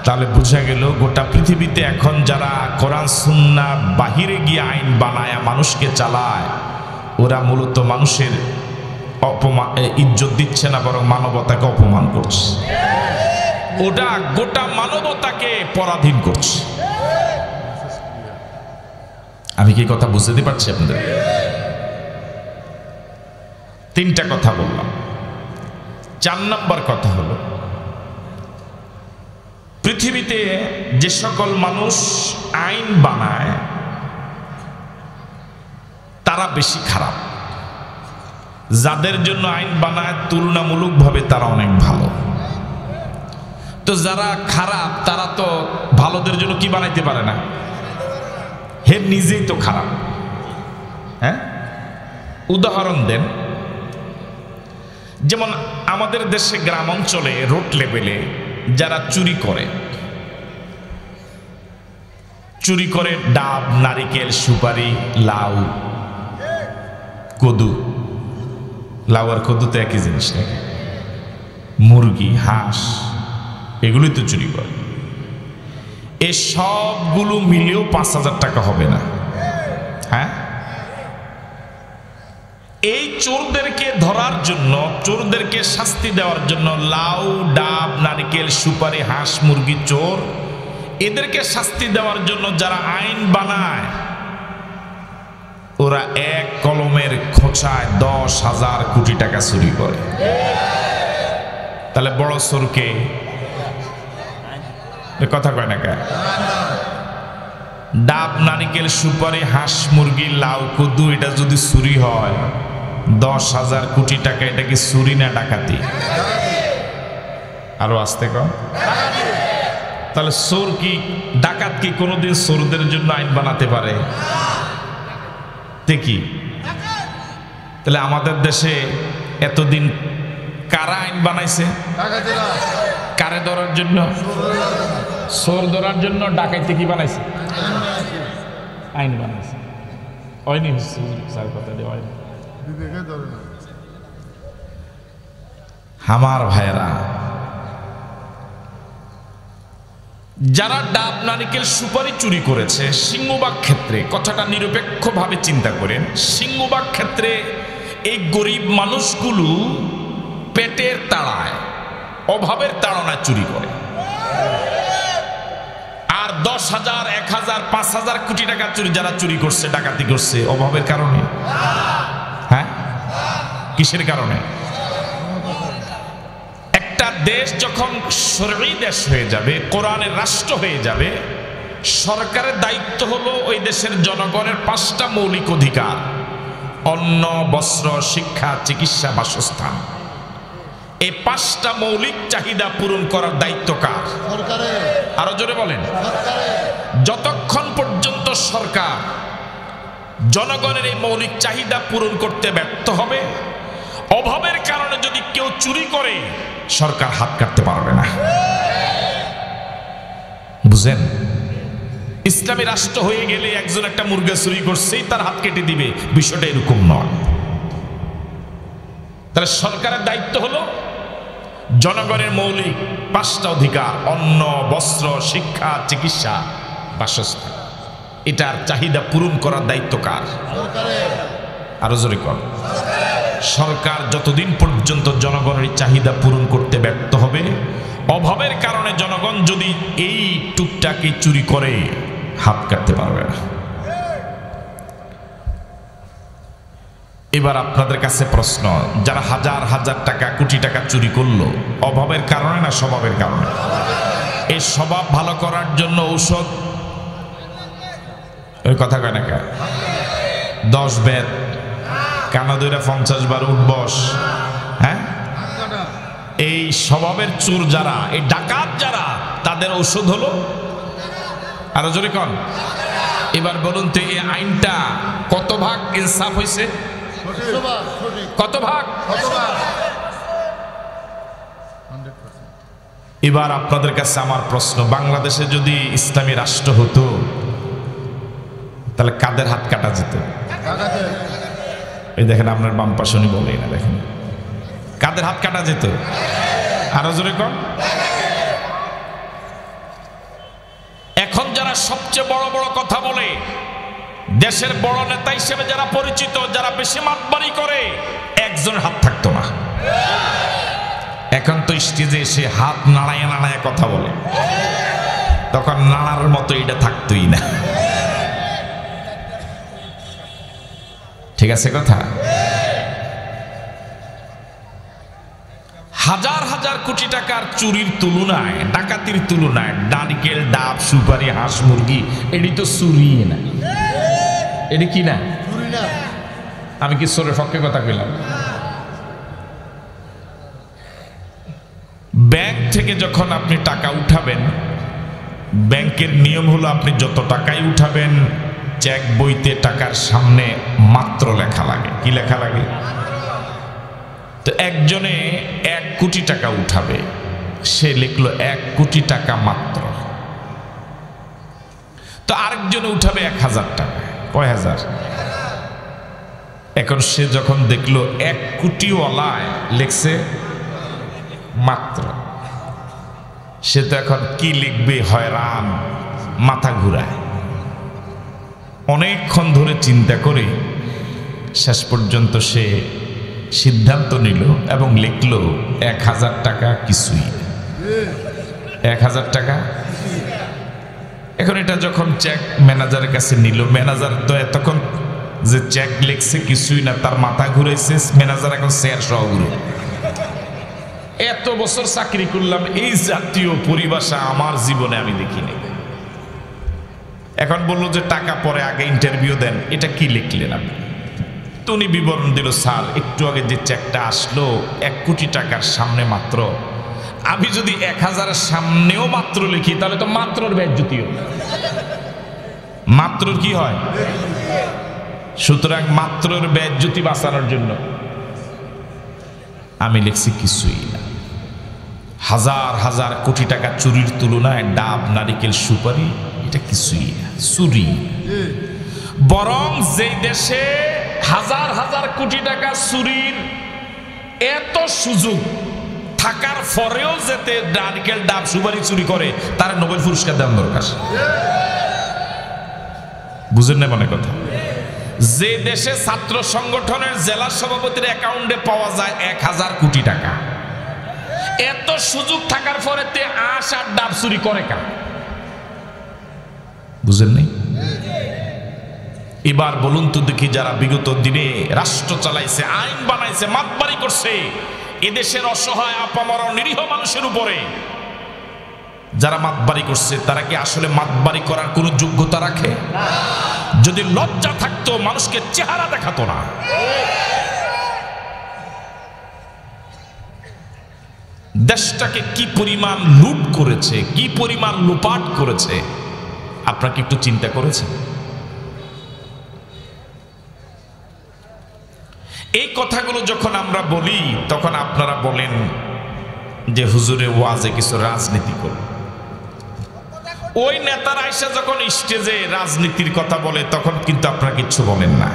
তাহলে বোঝা গেল গোটা পৃথিবীতে এখন যারা কোরআন সুন্নাহ বাহিরে গিয়ে আইন বানায় মানুষকে চালায়, ওরা মূলত মানুষের ইজ্জত দিচ্ছে না, বরং মানবতাকে অপমান করছে। ওটা গোটা মানবতাকে পরাধীন করছে। আমি কি কথা বুঝতে পারছি আপনাদের? 3টা কথা বললাম। 4 নম্বর কথা হলো, পৃথিবীতে যে সকল মানুষ আইন বানায় তারা বেশি খারাপ। যাদের জন্য আইন বানায় তুলনামূলকভাবে তারা অনেক ভালো। তো যারা খারাপ তারা তো ভালোদের জন্য কি বানাইতে পারে না? হে নিজেই তো খারাপ। হ্যাঁ, উদাহরণ দেন। যেমন আমাদের দেশে গ্রাম অঞ্চলে রোড লেভেলে যারা চুরি করে ডাব, নারিকেল, সুপারি, লাউ, কদু, লাউ আর কদু তো একই জিনিস নাকি? মুরগি, হাঁস, এগুলোই তো চুরি করে। এই সবগুলো মিলেও 5,000 টাকা হবে না। হ্যাঁ, এই চোরদেরকে ধরার জন্য, চোরদেরকে শাস্তি দেওয়ার জন্য লাউ, ডাব, নারিকেল, সুপারি, হাঁস, মুরগি, চোর, এদেরকে শাস্তি দেওয়ার জন্য যারা আইন বানায় ওরা এক কলমের খোঁচায় 10,000 কোটি টাকা চুরি করে। তাহলে বড় চোরকে কথা কয় না কে? ডাব, নারিকেল, সুপারি, হাঁস, মুরগি, লাউ, কদু, এটা যদি চুরি হয় 10,000 কোটি টাকা, এটা কি চুরি না ডাকাতি? আরো আসতে কম। তাহলে চোর কি, ডাকাত কি কোনোদিন চোরদের জন্য আইন বানাতে পারে? দেখি তাহলে আমাদের দেশে এতদিন কারা আইন বানাইছে? কারে ধরার জন্য? চোর ধরার জন্য। ডাকাইতে কি বানাইছে? আইন বানাইছে। হয়নি? আমার ভাইয়েরা, যারা ডাব নারিকেল সুপারি চুরি করেছে সিংহভাগ ক্ষেত্রে, কথাটা নিরপেক্ষভাবে চিন্তা করেন, সিংহভাগ ক্ষেত্রে এই গরিব মানুষগুলো পেটের তাড়ায়, অভাবের তাড়নায় চুরি করে। আর 10,000, 1,000, 5,000 কোটি টাকা চুরি যারা চুরি করছে, ডাকাতি করছে, অভাবের কারণে? হ্যাঁ, কিসের কারণে? একটা দেশ যখন শরঈ দেশ হয়ে যাবে, কোরআনের রাষ্ট্র হয়ে যাবে, সরকারের দায়িত্ব হলো ওই দেশের জনগণের 5টা মৌলিক অধিকার: অন্ন, বস্ত্র, শিক্ষা, চিকিৎসা, বাসস্থান। এই 5টা মৌলিক চাহিদা পূরণ করার দায়িত্ব কার? সরকারের। আরো জোরে বলেন। যতক্ষণ পর্যন্ত সরকার জনগণের এই মৌলিক চাহিদা পূরণ করতে ব্যর্থ হবে, অভাবের কারণে যদি কেউ চুরি করে, সরকার হাত কাটতে পারবে না। বুঝেন? ইসলামী রাষ্ট্র হয়ে গেলে একজন একটা মুরগি চুরি করছেই তার হাত কেটে দিবে, বিষয়টা এরকম নয়। তাহলে সরকারের দায়িত্ব হলো জনগণের মৌলিক 5টা অধিকার: অন্ন, বস্ত্র, শিক্ষা, চিকিৎসা, বাসস্থান। এটার চাহিদা পূরণ করার দায়িত্ব কার? আরো জোরে কর। সরকার যতদিন পর্যন্ত জনগণের চাহিদা পূরণ করতে ব্যর্থ হবে, অভাবের কারণে জনগণ যদি এই টুকটাকে চুরি করে, হাত কাটতে পারবে না। এবার আপনাদের কাছে প্রশ্ন, যারা হাজার হাজার টাকা, কোটি টাকা চুরি করলো, অভাবের কারণে না স্বভাবের কারণে? এই স্বভাব ভালো করার জন্য ঔষধ, ওই কথা কয় না, 10 বেদ, কানা দইরা 50 বার উঠবস। হ্যাঁ, এই স্বভাবের চোর যারা, এই ডাকাত যারা, তাদের ঔষধ হলো, আরো জোরে কন। এবার বলুন তো, এই আইনটা কত ভাগ ইনসাফ হয়েছে? কত ভাগ? এবার আপনাদের কাছে আমার প্রশ্ন, বাংলাদেশে যদি ইসলামী রাষ্ট্র হতো, তাহলে কাদের হাত কাটা যেত? এই দেখেন, আপনার বাম পাশে উনি বলেই না, দেখেন কাদের হাত কাটা যেত? আরো জোরে কন। এখন যারা সবচেয়ে বড় বড় কথা বলে, দেশের বড় নেতা হিসেবে যারা পরিচিত, যারা বেশি মাতবাড়ি করে, একজনের হাত থাকতো না। এখন তো স্টেজে এসে হাত নাড়ায় নাড়ায় কথা বলে, তখন নাড়ার মতো এটা থাকতোই না। ঠিক আছে কথা? হাজার হাজার কোটি টাকার চুরির তুলনায়, ডাকাতির তুলনায়, নারিকেল, ডাব, সুপারি, হাঁস, মুরগি, এটি তো চুরি না। এটি কি না? আমি কি চোরের পক্ষে কথা কইলাম? ব্যাংক থেকে যখন আপনি টাকা উঠাবেন, ব্যাংকের নিয়ম হলো আপনি যত টাকাই উঠাবেন, চেক বইতে টাকার সামনে মাত্র লেখা লাগে। কি লেখা লাগে? তো একজনে 1 কোটি টাকা উঠাবে, সে লিখলো 1 কোটি টাকা মাত্র। তো আরেকজনে উঠাবে 1,000 টাকা। কয় হাজার? এখন সে যখন দেখলো 1 কোটিওয়ালায় লিখছে মাত্র, সে তো এখন কি লিখবে হয়রান, মাথা ঘুরায়। অনেকক্ষণ ধরে চিন্তা করে শেষ পর্যন্ত সে সিদ্ধান্ত নিল এবং লিখল 1,000 টাকা কিছুই। 1,000 টাকা। এখন এটা যখন চেক ম্যানেজারের কাছে নিল, ম্যানেজার তো এতক্ষণ যে চেক লিখছে কিছুই না, তার মাথা ঘুরেছে। ম্যানেজার এখন শেয়ার সহ ঘুরে। এত বছর চাকরি করলাম, এই জাতীয় পরিভাষা আমার জীবনে আমি দেখিনি। এখন বললো যে টাকা পরে, আগে ইন্টারভিউ দেন, এটা কি লিখলেন আপনি? তো উনি বিবরণ দিল, স্যার একটু আগে যে চেকটা আসলো 1 কোটি টাকার সামনে মাত্র, আমি যদি 1,000-এর সামনেও মাত্র লিখি, তাহলে তো মাত্রর বেজ্জতি হয়। মাত্রর কি হয়? সুতরাং মাত্রর বেজ্জতি বাঁচানোর জন্য আমি লিখছি কিছুই না। হাজার হাজার কোটি টাকা চুরির তুলনায় ডাব, নারিকেল, সুপারি এটা কিছুই না, চুরি। বরং যেই দেশে হাজার হাজার কোটি টাকা চুরির এত সুযোগ থাকার পরেও যেতে নারকেল ডাব সুপারি চুরি করে তার নোবেল পুরস্কার দেওয়ার দরকার। বুঝেন না মনে কথা? যে দেশে ছাত্র সংগঠনের জেলা সভাপতির অ্যাকাউন্টে পাওয়া যায় 1000 কোটি টাকা, এত সুযোগ থাকার পরে তে আশ আর ডাব চুরি করে কেন? বুঝেন নাই? এবার বলুন তো দেখি, যারা বিগত দিনে রাষ্ট্র চালাইছে, আইন বানাইছে, মাতবাড়ি করছে এদেশের অসহায় আপামর নিরীহ মানুষের উপরে, যারা মাতবাড়ি করছে তারা কি আসলে মাতবাড়ি করার কোনো যোগ্যতা রাখে? যদি লজ্জা থাকতো মানুষকে চেহারা দেখাতো না। দেশটাকে কি পরিমাণ লুট করেছে, কি পরিমাণ লুপাট করেছে, আপনারা কি একটু চিন্তা করেছেন? এই কথাগুলো যখন আমরা বলি তখন আপনারা বলেন যে হুজুরে ওয়াজে কিছু রাজনীতি করুন। ওই নেতারা এসে যখন স্টেজে রাজনীতির কথা বলে তখন কিন্তু আপনারা কিচ্ছু বলেন না,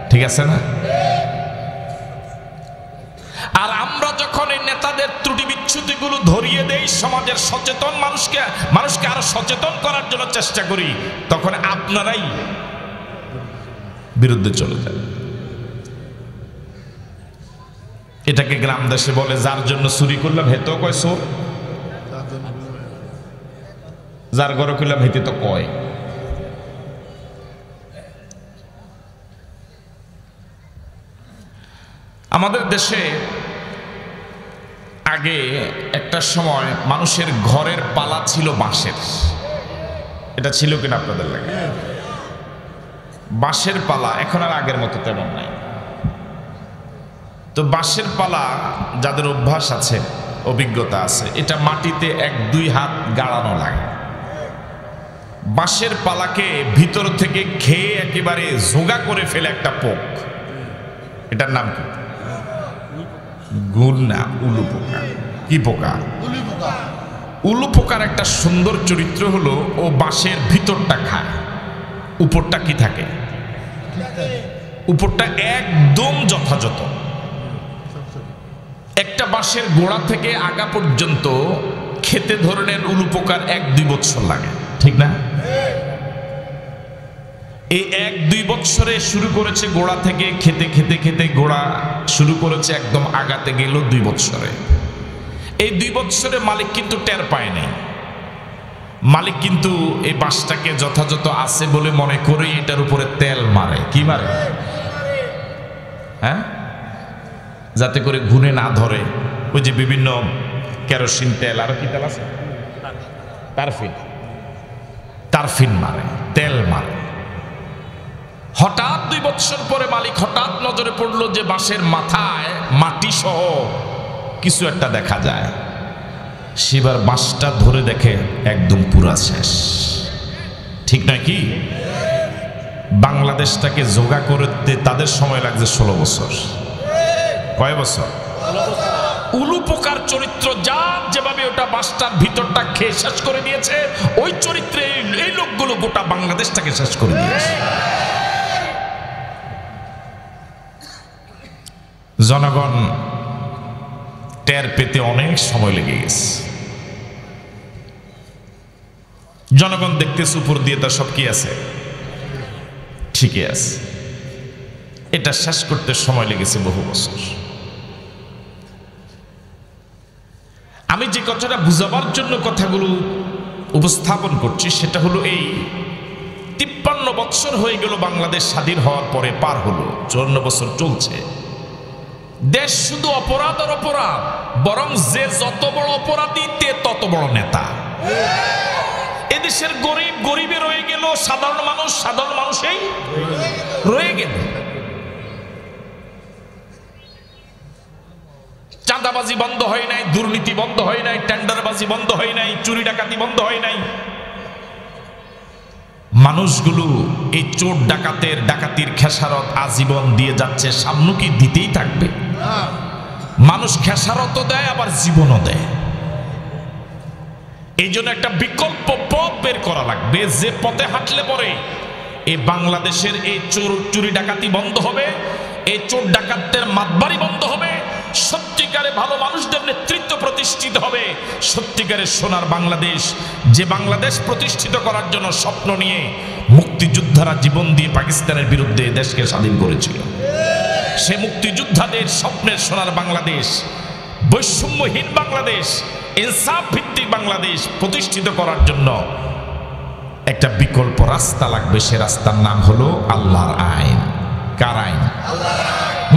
ঠিক আছে না? আর আমরা যখন এই নেতাদের ত্রুটি বিচ্যুতিগুলো ধরিয়ে দেই, সমাজের সচেতন মানুষকে আরো সচেতন করার জন্য চেষ্টা করি, তখন আপনারাই বিরুদ্ধে চলে যান। এটাকে গ্রাম দেশে বলে যার জন্য চুরি করলাম হেতেও কয় চোর, যার ঘরে করলাম হেতে তো কয়। আমাদের দেশে আগে একটা সময় মানুষের ঘরের পালা ছিল বাঁশের, এটা ছিল কিনা আপনাদের লাগে? বাঁশের পালা এখন আর আগের মতো তেমন নাই। তো বাঁশের পালা যাদের অভ্যাস আছে, অভিজ্ঞতা আছে, এটা মাটিতে 1-2 হাত গাড়ানো লাগে। বাঁশের পালাকে ভিতর থেকে খেয়ে একেবারে জোগা করে ফেলে একটা পোক, এটার নাম কি? গুল না, উলু পোকা। কি পোকা? উলু পোকার একটা সুন্দর চরিত্র হলো ও বাঁশের ভিতরটা খায়, উপরটা কি থাকে? উপরটা একদম যথাযথ। একটা বাঁশের গোড়া থেকে আগা পর্যন্ত খেতে ধরনের উলু পোকার 1-2 বছর লাগে, ঠিক না? এই 1-2 বছরে শুরু করেছে গোড়া থেকে, খেতে খেতে খেতে গোড়া শুরু করেছে একদম আগাতে গেল 2 বছরে। এই 2 বছরে মালিক কিন্তু টের পায় নাই। মালিক কিন্তু এই বাঁশটাকে যথাযথ আছে বলে মনে করে এটার উপরে তেল মারে। কি মারে? হ্যাঁ, যাতে করে ঘুনে না ধরে। ওই যে বিভিন্ন কেরোসিন তেল, আরো কি তেল আছে, টারফিন মারে, তেল মারে। হঠাৎ 2 বছর পরে মালিক হঠাৎ নজরে পড়লো যে বাঁশের মাথায় মাটি সহ কিছু একটা দেখা যায়। সেবার বাঁশটা ধরে দেখে একদম পুরা শেষ। ঠিক নয় কি? বাংলাদেশটাকে জোগা করতে তাদের সময় লাগছে 16 বছর। কয় বছর? উলু পোকার চরিত্র যার যেভাবে ওটা বাঁশটার ভিতরটা খেয়ে শেষ করে দিয়েছে, ওই চরিত্রে এই লোকগুলো গোটা বাংলাদেশটাকে শেষ করে দিয়েছে। জনগণ টের পেতে অনেক সময় লেগে গেছে। জনগণ দেখতেছে উপর দিয়ে তার সব কি আছে, ঠিকই আছে। এটা শেষ করতে সময় লেগেছে বহু বছর। আমি যে কথাটা বুঝাবার জন্য কথাগুলো উপস্থাপন করছি সেটা হলো এই 53 বছর হয়ে গেল বাংলাদেশ স্বাধীন হওয়ার পরে, পার হলো 54 বছর চলছে। দেশ শুধু অপরাধ আর অপরাধ, বরং যে যত বড় অপরাধী তে তত বড় নেতা। এদেশের গরিব গরিবে রয়ে গেল, সাধারণ মানুষ সাধারণ মানুষেই রয়ে গেল। চাঁদাবাজি বন্ধ হয় নাই, দুর্নীতি বন্ধ হয় নাই, টেন্ডারবাজি বন্ধ হয় নাই, চুরি ডাকাতি বন্ধ হয় নাই। মানুষগুলো এই চোর ডাকাতের ডাকাতির খেসারত আজীবন দিয়ে যাচ্ছে, সামনে কি দিতেই থাকবে। মানুষ খেসারত দেয় আবার জীবনও দেয়। এই জন্য একটা বিকল্প পথ বের করা লাগবে, যে পথে হাঁটলে পরে এই বাংলাদেশের এই চোর চুরি ডাকাতি বন্ধ হবে, এই চোর ডাকাতদের মাতবাড়ি বন্ধ হবে, সত্যি সত্যিকারে ভালো মানুষদের নেতৃত্ব প্রতিষ্ঠিত হবে, সত্যিকারের সোনার বাংলাদেশ, যে বাংলাদেশ প্রতিষ্ঠিত করার জন্য স্বপ্ন নিয়ে মুক্তিযোদ্ধারা জীবন দিয়ে পাকিস্তানের বিরুদ্ধে দেশকে স্বাধীন করেছিল। সে মুক্তিযোদ্ধাদের স্বপ্নের সোনার বাংলাদেশ, বৈষম্যহীন বাংলাদেশ, ইনসাফ ভিত্তিক বাংলাদেশ প্রতিষ্ঠিত করার জন্য একটা বিকল্প রাস্তা লাগবে। সে রাস্তার নাম হলো আল্লাহর আইন। কার আইন?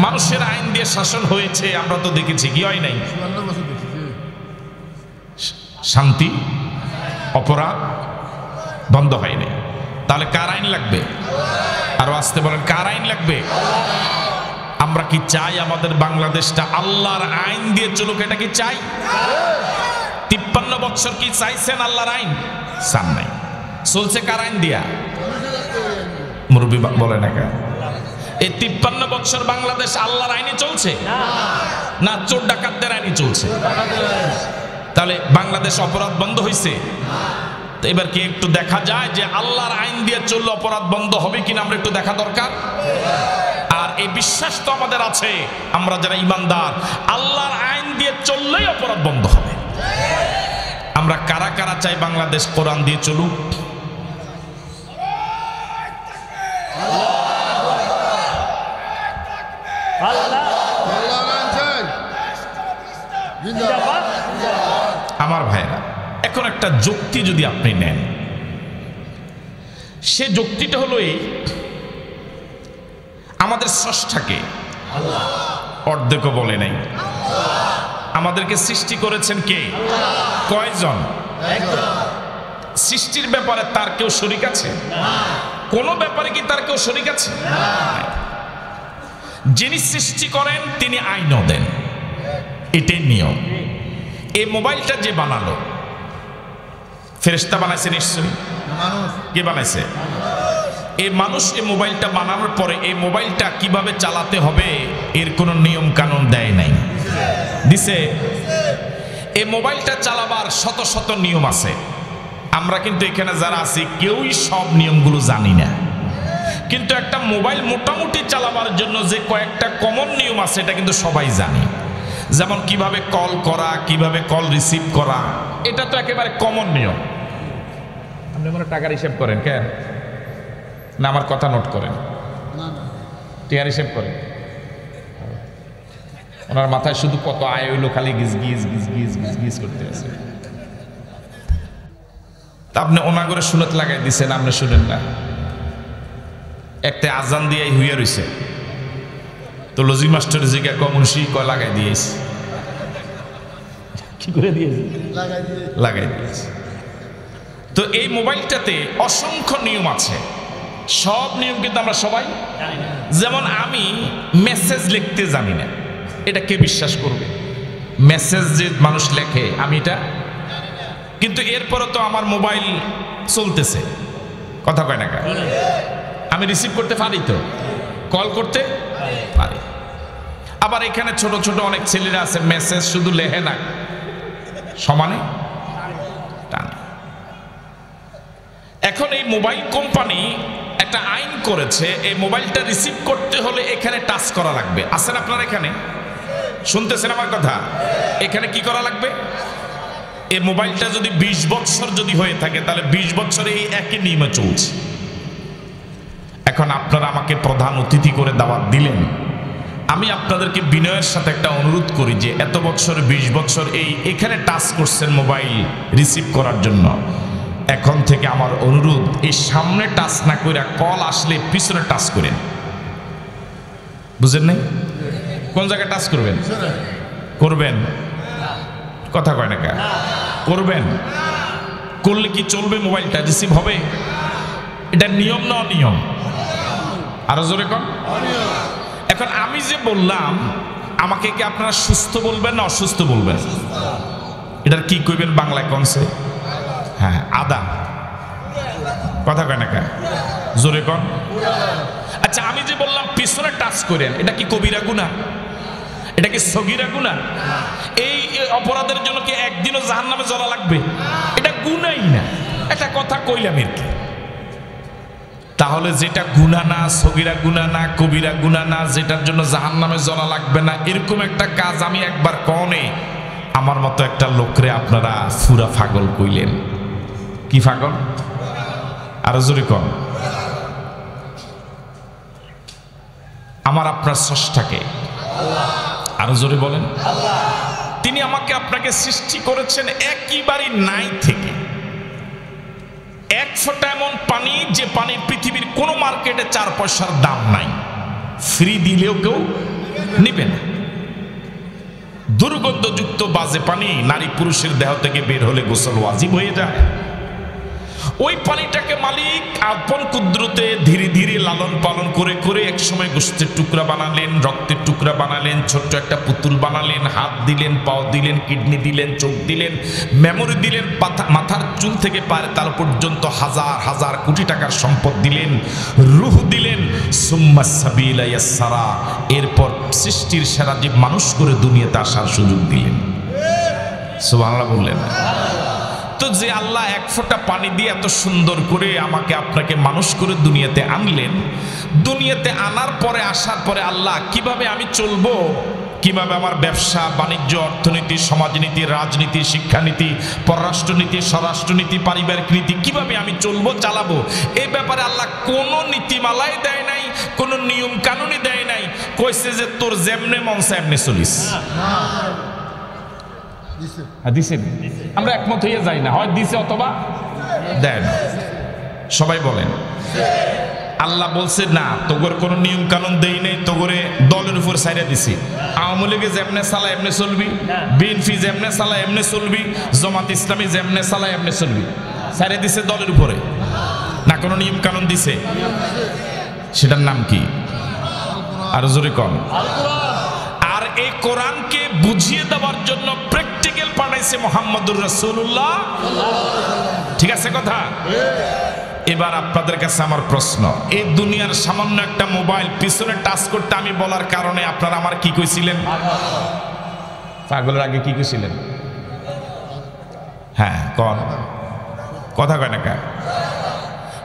মানুষের আইন দিয়ে শাসন হয়েছে, আমরা তো দেখেছি, কি হয় নাই? শান্তি, অপরাধ বন্ধ হয়নি। তাহলে কার আইন লাগবে? আরো আসতে বলেন, কার আইন লাগবে? আমরা কি চাই আমাদের বাংলাদেশটা আল্লাহর আইন দিয়ে চলুক? এটা কি চাই? 53 বছর কি চাইছেন আল্লাহর আইন? চান নাই। চলছে কার আইন দিয়া? মুরব্বী বলে না কেন? এই 53 বছর বাংলাদেশ আল্লাহর আইনে চলছে না চোর ডাকাতদের আইনে চলছে? তাহলে বাংলাদেশ অপরাধ বন্ধ হয়েছে? তো এবার কি একটু দেখা যায় যে আল্লাহর আইন দিয়ে চললে অপরাধ বন্ধ হবে কিনা, আমরা একটু দেখা দরকার। আর এই বিশ্বাস তো আমাদের আছে, আমরা যারা ইমানদার, আল্লাহর আইন দিয়ে চললেই অপরাধ বন্ধ হবে। আমরা কারা কারা চাই বাংলাদেশ কোরআন দিয়ে চলুক? আমার ভাইরা, এখন একটা যুক্তি যদি আপনি নেন, সে যুক্তিটা হলো এই, আমাদের স্রষ্টাকে অর্ধেকও বলে নাই। আমাদেরকে সৃষ্টি করেছেন কে? কয়জন? সৃষ্টির ব্যাপারে তার কেউ শরীক আছে? কোন ব্যাপারে কি তার কেউ শরীক আছে? যিনি সৃষ্টি করেন তিনি আইনও দেন, এটাই নিয়ম। এই মোবাইলটা যে বানালো, ফেরেশতা বানাইছে নিশ্চয়ই? কে বানাইছে? এই মানুষ এই মোবাইলটা বানানোর পরে এই মোবাইলটা কিভাবে চালাতে হবে এর কোনো নিয়ম কানুন দেয় নাই, দিছে? এই মোবাইলটা চালাবার শত শত নিয়ম আছে। আমরা কিন্তু এখানে যারা আছি কেউই সব নিয়মগুলো জানি না, কিন্তু একটা মোবাইল মোটামুটি চালাবার জন্য যে কয়েকটা কমন নিয়ম আছে এটা কিন্তু সবাই জানি। যেমন কিভাবে কল করা, কিভাবে কল রিসিভ করা, এটা তো একেবারে কমন নিয়ম। আপনি মনে টাকার হিসেব করেন কেন? না আমার কথা নোট করেন? টাকার হিসেব করেন? ওনার মাথায় শুধু কত আয় হইলো খালি গিজ গিজ গিজ গিজ গিজ গিজ করতে আছে। তা আপনি ওনা করে শুনত লাগাই দিচ্ছেন, আপনি শুনেন না। একটা আজান দিয়ে হুইয়া রইছে, তো লজিক মাস্টার জিগা কমনসি কয় লাগাই দিয়েছে। কি করে দিয়েছে? লাগাই দিয়েছে। তো এই মোবাইলটাতে অসংখ্য নিয়ম আছে, সব নিয়ম কিন্তু আমরা সবাই জানি না। যেমন আমি মেসেজ লিখতে জানি না, এটা কে বিশ্বাস করবে? মেসেজ যে মানুষ লেখে আমি এটা, কিন্তু এরপরে তো আমার মোবাইল চলতেছে, কথা কয় না? আমি রিসিভ করতে পারি, তো কল করতে পারি। আবার এখানে ছোট ছোট অনেক ছেলেরা আছে মেসেজ শুধু লেখে না, সমানে টানে। এখন এই মোবাইল কোম্পানি একটা আইন করেছে, এই মোবাইলটা রিসিভ করতে হলে এখানে টাচ করা লাগবে। আছেন আপনারা এখানে? শুনতেছেন আমার কথা? এখানে কি করা লাগবে? এই মোবাইলটা যদি 20 বছর যদি হয়ে থাকে তাহলে 20 বছরে এই একই নিয়মে চলছে। এখন আপনারা আমাকে প্রধান অতিথি করে দাওয়াত দিলেন, আমি আপনাদেরকে বিনয়ের সাথে একটা অনুরোধ করি যে এত বছর 20 বছর এই এখানে টাচ করছেন মোবাইল রিসিভ করার জন্য, এখন থেকে আমার অনুরোধ এই সামনে টাচ না করে কল আসলে পিছনে টাচ করেন। বুঝেন নাই? কোন জায়গায় টাচ করবেন? করবেন? কথা কয় না কেন? করবেন? করলে কি চলবে? মোবাইলটা রিসিভ হবে? এটা নিয়ম না অনিয়ম? আরো জোরে কন। এখন আমি যে বললাম, আমাকে কি আপনারা সুস্থ বলবেন না অসুস্থ বলবেন? এটার কি কইবেন বাংলায় কনছে? হ্যাঁ, আদা। কথা কয় না কেন? জোরে কন। আচ্ছা, আমি যে বললাম পিছনে টাচ করেন, এটা কি কবিরা গুনাহ? এটা কি সগীরা গুনাহ? এই অপরাধের জন্য কি একদিনও জাহান্নামে জ্বলা লাগবে? এটা গুনাহই না, এটা কথা কইলাম আর কি। তাহলে যেটা গুনাহ না, সগীরা গুনাহ না, কবিরা গুনাহ না, যেটার জন্য জাহান্নামে জ্বলা লাগবে না, এরকম একটা কাজ আমি একবার কনে আমার মতো একটা লোকরে আপনারা পুরা পাগল কইলেন। কি পাগল? আরো জোরে কন। আমার আপনার স্রষ্টাকে, আরো জোরে বলেন। তিনি আমাকে আপনাকে সৃষ্টি করেছেন একেবারে নাই থেকে। এক ফোঁটা এমন পানি, যে পানির পৃথিবীর কোন মার্কেটে 4 পয়সার দাম নাই, ফ্রি দিলেও কেউ নিবে না। দুর্গন্ধযুক্ত বাজে পানি নারী পুরুষের দেহ থেকে বের হলে গোসল ওয়াজিব হয়ে যায়। ওই পানিটাকে মালিক আপন কুদরতে ধীরে ধীরে লালন পালন করে করে একসময় গোশতের টুকরা বানালেন, রক্তের টুকরা বানালেন, ছোট্ট একটা পুতুল বানালেন, হাত দিলেন, পাও দিলেন, কিডনি দিলেন, চোখ দিলেন, মেমোরি দিলেন, মাথার চুল থেকে পায়ের তাল পর্যন্ত হাজার হাজার কোটি টাকার সম্পদ দিলেন, রূহ দিলেন, সুম্মা সাবিলা ইয়াসসারা, এরপর সৃষ্টির সেরা জীব মানুষ করে দুনিয়াতে আসার সুযোগ দিলেন। সুবহানাল্লাহ বললেন। তো যে আল্লাহ এক ফোঁটা পানি দিয়ে এত সুন্দর করে আমাকে আপনাকে মানুষ করে দুনিয়াতে আনলেন, দুনিয়াতে আনার পরে, আসার পরে আল্লাহ কিভাবে আমি চলবো, কিভাবে আমার ব্যবসা বাণিজ্য, অর্থনীতি, সমাজনীতি, রাজনীতি, শিক্ষানীতি, পররাষ্ট্রনীতি, স্বরাষ্ট্রনীতি, পারিবারিক নীতি কিভাবে আমি চলবো, চালাবো, এই ব্যাপারে আল্লাহ কোনো নীতিমালাই দেয় নাই, কোনো নিয়ম কানুনই দেয় নাই। কইছে যে তোর যেমনে মন চায় এমনি চলিস। দিছেন? আমরা একমত হয়ে যাই না, হয় দিছে অথবা দেয় না। সবাই বলেন। আল্লাহ বলছে না, তোগর কোনো নিয়ম কানুন দেই নাই, তোগরে দলের উপর ছাইড়া দিছি। আওয়ামী লীগে যেমনে চালা এমনে চলবি, বিএনপি যেমনে চালা এমনে চলবি, জামাত ইসলামী যেমনে চালা এমনে চলবি। ছাইড়া দিছে দলের উপরে, না কোনো নিয়ম কানুন দিছে? সেটার নাম কি? আরো জোরে কন। আর এই কোরআনকে বুঝিয়ে দেওয়ার জন্য প্র্যাকটিক্যাল পাঠাইছে মুহাম্মদুর রাসূলুল্লাহ। ঠিক আছে কথা? এবার আপনাদের কাছে আমার প্রশ্ন, এই দুনিয়ার সামান্য একটা মোবাইল পিছনে টাচ করতে আমি বলার কারণে আপনারা আমার কি কইছিলেন? পাগলের আগে কি কইছিলেন? হ্যাঁ কোন কথা কয় না কা?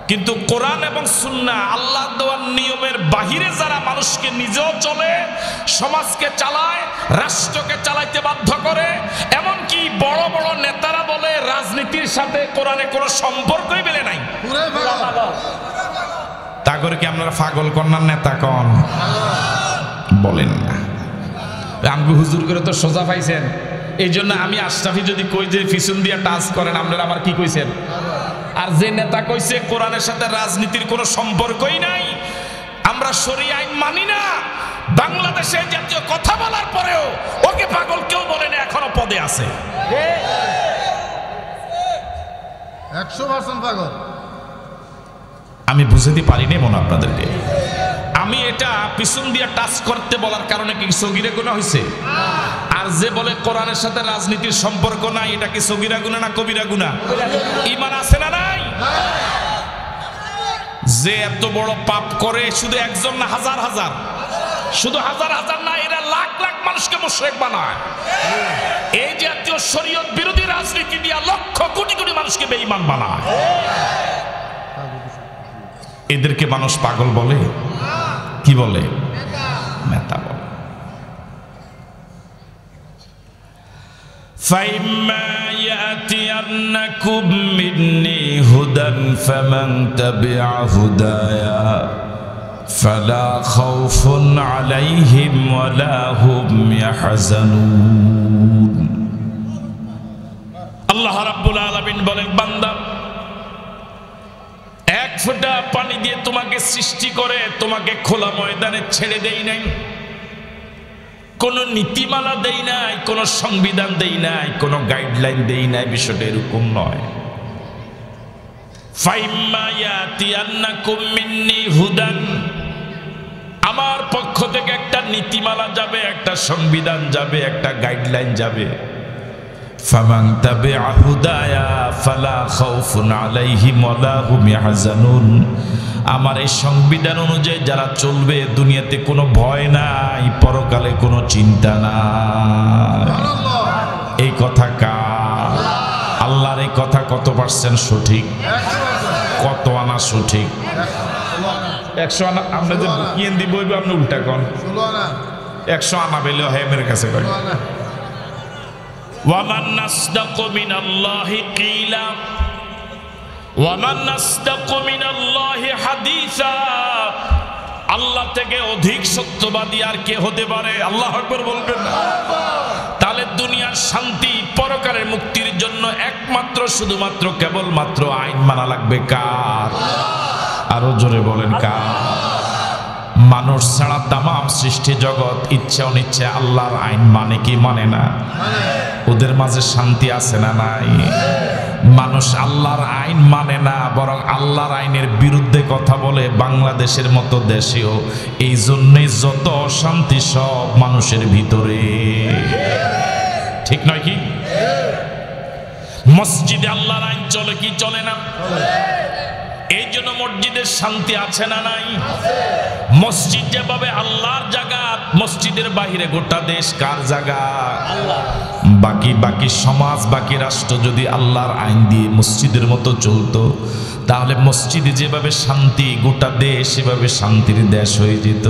কিন্তু কোরআন এবং সুন্নাহ আল্লাহ দেওয়ার নিয়মের বাহিরে যারা মানুষকে নিজেও চলে, সমাজকে চালায়, রাষ্ট্রকে চালাইতে বাধ্য করে, এমনকি বড় বড় নেতারা বলে রাজনীতির সাথে কোরআনে কোনো সম্পর্কই বেলে নাই, তা করে কি আপনারা পাগল কন্যার নেতা কন? বলেন না। আমগো হুজুর করে তো সোজা পাইছেন, এই জন্য আমি আশরাফি যদি কই যে পিছন দিয়া টাচ করেন, আপনারা আমার কি কইছেন? আর যে নেতা কইছে কোরআনের সাথে রাজনীতির কোনো সম্পর্কই নাই, আমরা শরীয়ত আইন মানি না, বাংলাদেশে জাতীয় কথা বলার পরেও ওকে পাগল কেউ বলে না, এখনো পদে আছে। 100% পাগল। আমি বুঝাতে পারিনি মনে আপনাদেরকে। আমি এটা পিছন দিয়ে টাচ করতে বলার কারণে কি সগীরা গুনাহ হইছে? আর যে বলে কোরআনের সাথে রাজনীতির সম্পর্ক নাই, এটা কি সগীরা গুনাহ না কবিরা গুনাহ? ঈমান আছে না নাই? যে এত বড় পাপ করে, শুধু একজন না হাজার হাজার, শুধু হাজার হাজার না, এরা লাখ লাখ মানুষকে মুশরিক বানায়। এই জাতীয় শরীয়ত বিরোধী রাজনীতি দিয়া লক্ষ কোটি কোটি মানুষকে বেঈমান বানায়। এদেরকে মানুষ পাগল বলে? কি বলে? নেতা বলে। فَإِمَّا يَأْتِيَنَّكُم مِّنِّي هُدًى فَمَن تَبِعَ هُدَايَا فَلَا خَوْفٌ عَلَيْهِمْ وَلَا هُمْ يَحْزَنُونَ। আল্লাহ রাব্বুল আলামিন বলেন, বান্দা, এক ফোঁটা পানি দিয়ে তোমাকে সৃষ্টি করে তোমাকে খোলা ময়দানে ছেড়ে দেই নাই, কোনো নীতিমালা দেই নাই, কোনো সংবিধান দেই নাই, কোনো গাইডলাইন দেই নাই। বিষয়টা এরকম নয়। ফাইম্মা ইয়াতিয়ান্নাকুম মিন্নি হুদান, আমার পক্ষ থেকে একটা নীতিমালা যাবে, একটা সংবিধান যাবে, একটা গাইডলাইন যাবে। ফামান তাবিআ হুদায়া ফালা খাউফুন আলাইহিম ওয়ালা হুম ইয়াহজানুন, আমার এই সংবিধান অনুযায়ী যারা চলবে দুনিয়াতে কোনো ভয় নাই, পরকালে কোনো চিন্তা নাই। এই কথা কার? আল্লাহর এই কথা কত পার্সেন্ট সঠিক? কত আনা সঠিক? 100 আনা আমরা যে বুকিয়ে দিব আপনি উল্টা কোন 100 আনা বেলে হয় মেরে কাছে কয় ওয়ামান নাসদাকু মিনাল্লাহি কিলা ওয়ামান নাসদাকু মিনাল্লাহি হাদিসা আল্লাহ থেকে অধিক সত্যবাদী আর কে হতে পারে? আল্লাহু আকবার বলবেন না? তাহলে দুনিয়ার শান্তি পরকালের মুক্তির জন্য একমাত্র শুধুমাত্র কেবলমাত্র আইন মানা লাগবে কার? আরো জোরে বলেন কার? মানুষ ছাড়া তামাম সৃষ্টি জগৎ ইচ্ছা অনিচ্ছা আল্লাহর আইন মানে কি মানে না? ওদের মাঝে শান্তি আছে না নাই? মানুষ আল্লাহর আইন মানে না, বরং আল্লাহর আইনের বিরুদ্ধে কথা বলে বাংলাদেশের মতো দেশেও। এই জন্যই যত অশান্তি সব মানুষের ভিতরে, ঠিক নয় কি? মসজিদে আল্লাহর আইন চলে কি চলে না? এই জন্য মসজিদের শান্তি আছে না নাই? মসজিদ যেভাবে আল্লাহর জায়গা, মসজিদের বাহিরে গোটা দেশ কার জায়গা? বাকি বাকি সমাজ, বাকি রাষ্ট্র যদি আল্লাহর আইন দিয়ে মসজিদের মতো চলতো, তাহলে মসজিদে যেভাবে শান্তি, গোটা দেশ সেভাবে শান্তির দেশ হয়ে যেত।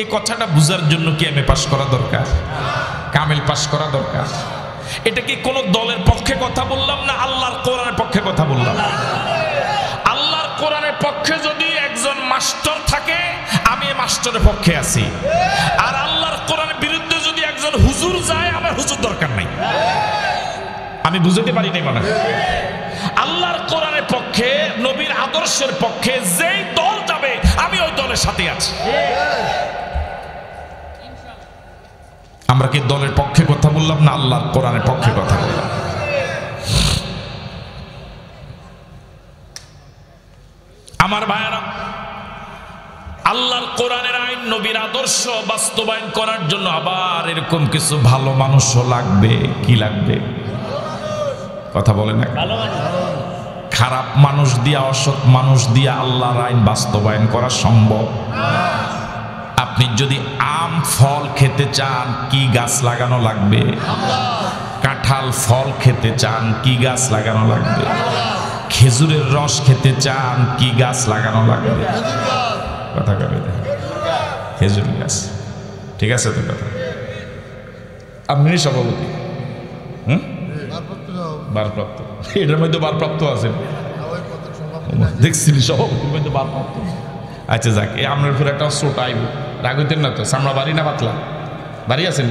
এই কথাটা বুঝার জন্য কি এমএ পাস করা দরকার? কামেল পাস করা দরকার? এটা কি কোন দলের পক্ষে কথা বললাম না আল্লাহর কোরআনের পক্ষে কথা বললাম? আল্লাহর কোরআনের পক্ষে যদি একজন মাস্টার থাকে, আমি মাস্টারের পক্ষে আছি। আর আল্লাহর কোরআনের বিরুদ্ধে যদি একজন হুজুর যায়, আমার হুজুর দরকার নাই। আমি বুঝাতে পারি নাই মানে? আল্লাহর কোরআনের পক্ষে, নবীর আদর্শের পক্ষে যেই দল যাবে, আমি ওই দলের সাথে আছি। আমরা কি দলের পক্ষে কথা বললাম না আল্লাহর কোরআনের পক্ষে কথা বললাম? আমার ভাইয়েরা, আল্লাহর কোরআনের আইন, নবীর আদর্শ বাস্তবায়ন করার জন্য আবার এরকম কিছু ভালো মানুষও লাগবে। কি লাগবে? কথা বলে না? খারাপ মানুষ দিয়া, অসৎ মানুষ দিয়া আল্লাহর আইন বাস্তবায়ন করা সম্ভব? আপনি যদি আম ফল খেতে চান, কি গাছ লাগানো লাগবে? কাঁঠাল ফল খেতে চান, কি গাছ লাগানো লাগবে? খেজুরের রস খেতে চান, কি গাছ লাগানো লাগবে? কথা কবে? খেজুর গাছ। ঠিক আছে তো কথা? আপনি সভাপতি? বারপ্রাপ্ত? এটার মধ্যে বারপ্রাপ্ত আছেন? দেখছিলি সভাপতির মধ্যে বারপ্রাপ্ত। আচ্ছা যাক, এই আপনার ফের একটা ছোট আইব, রাগ হইতেন না তো? চামড়া বাড়ি না পাতলা? বাড়ি আছেন?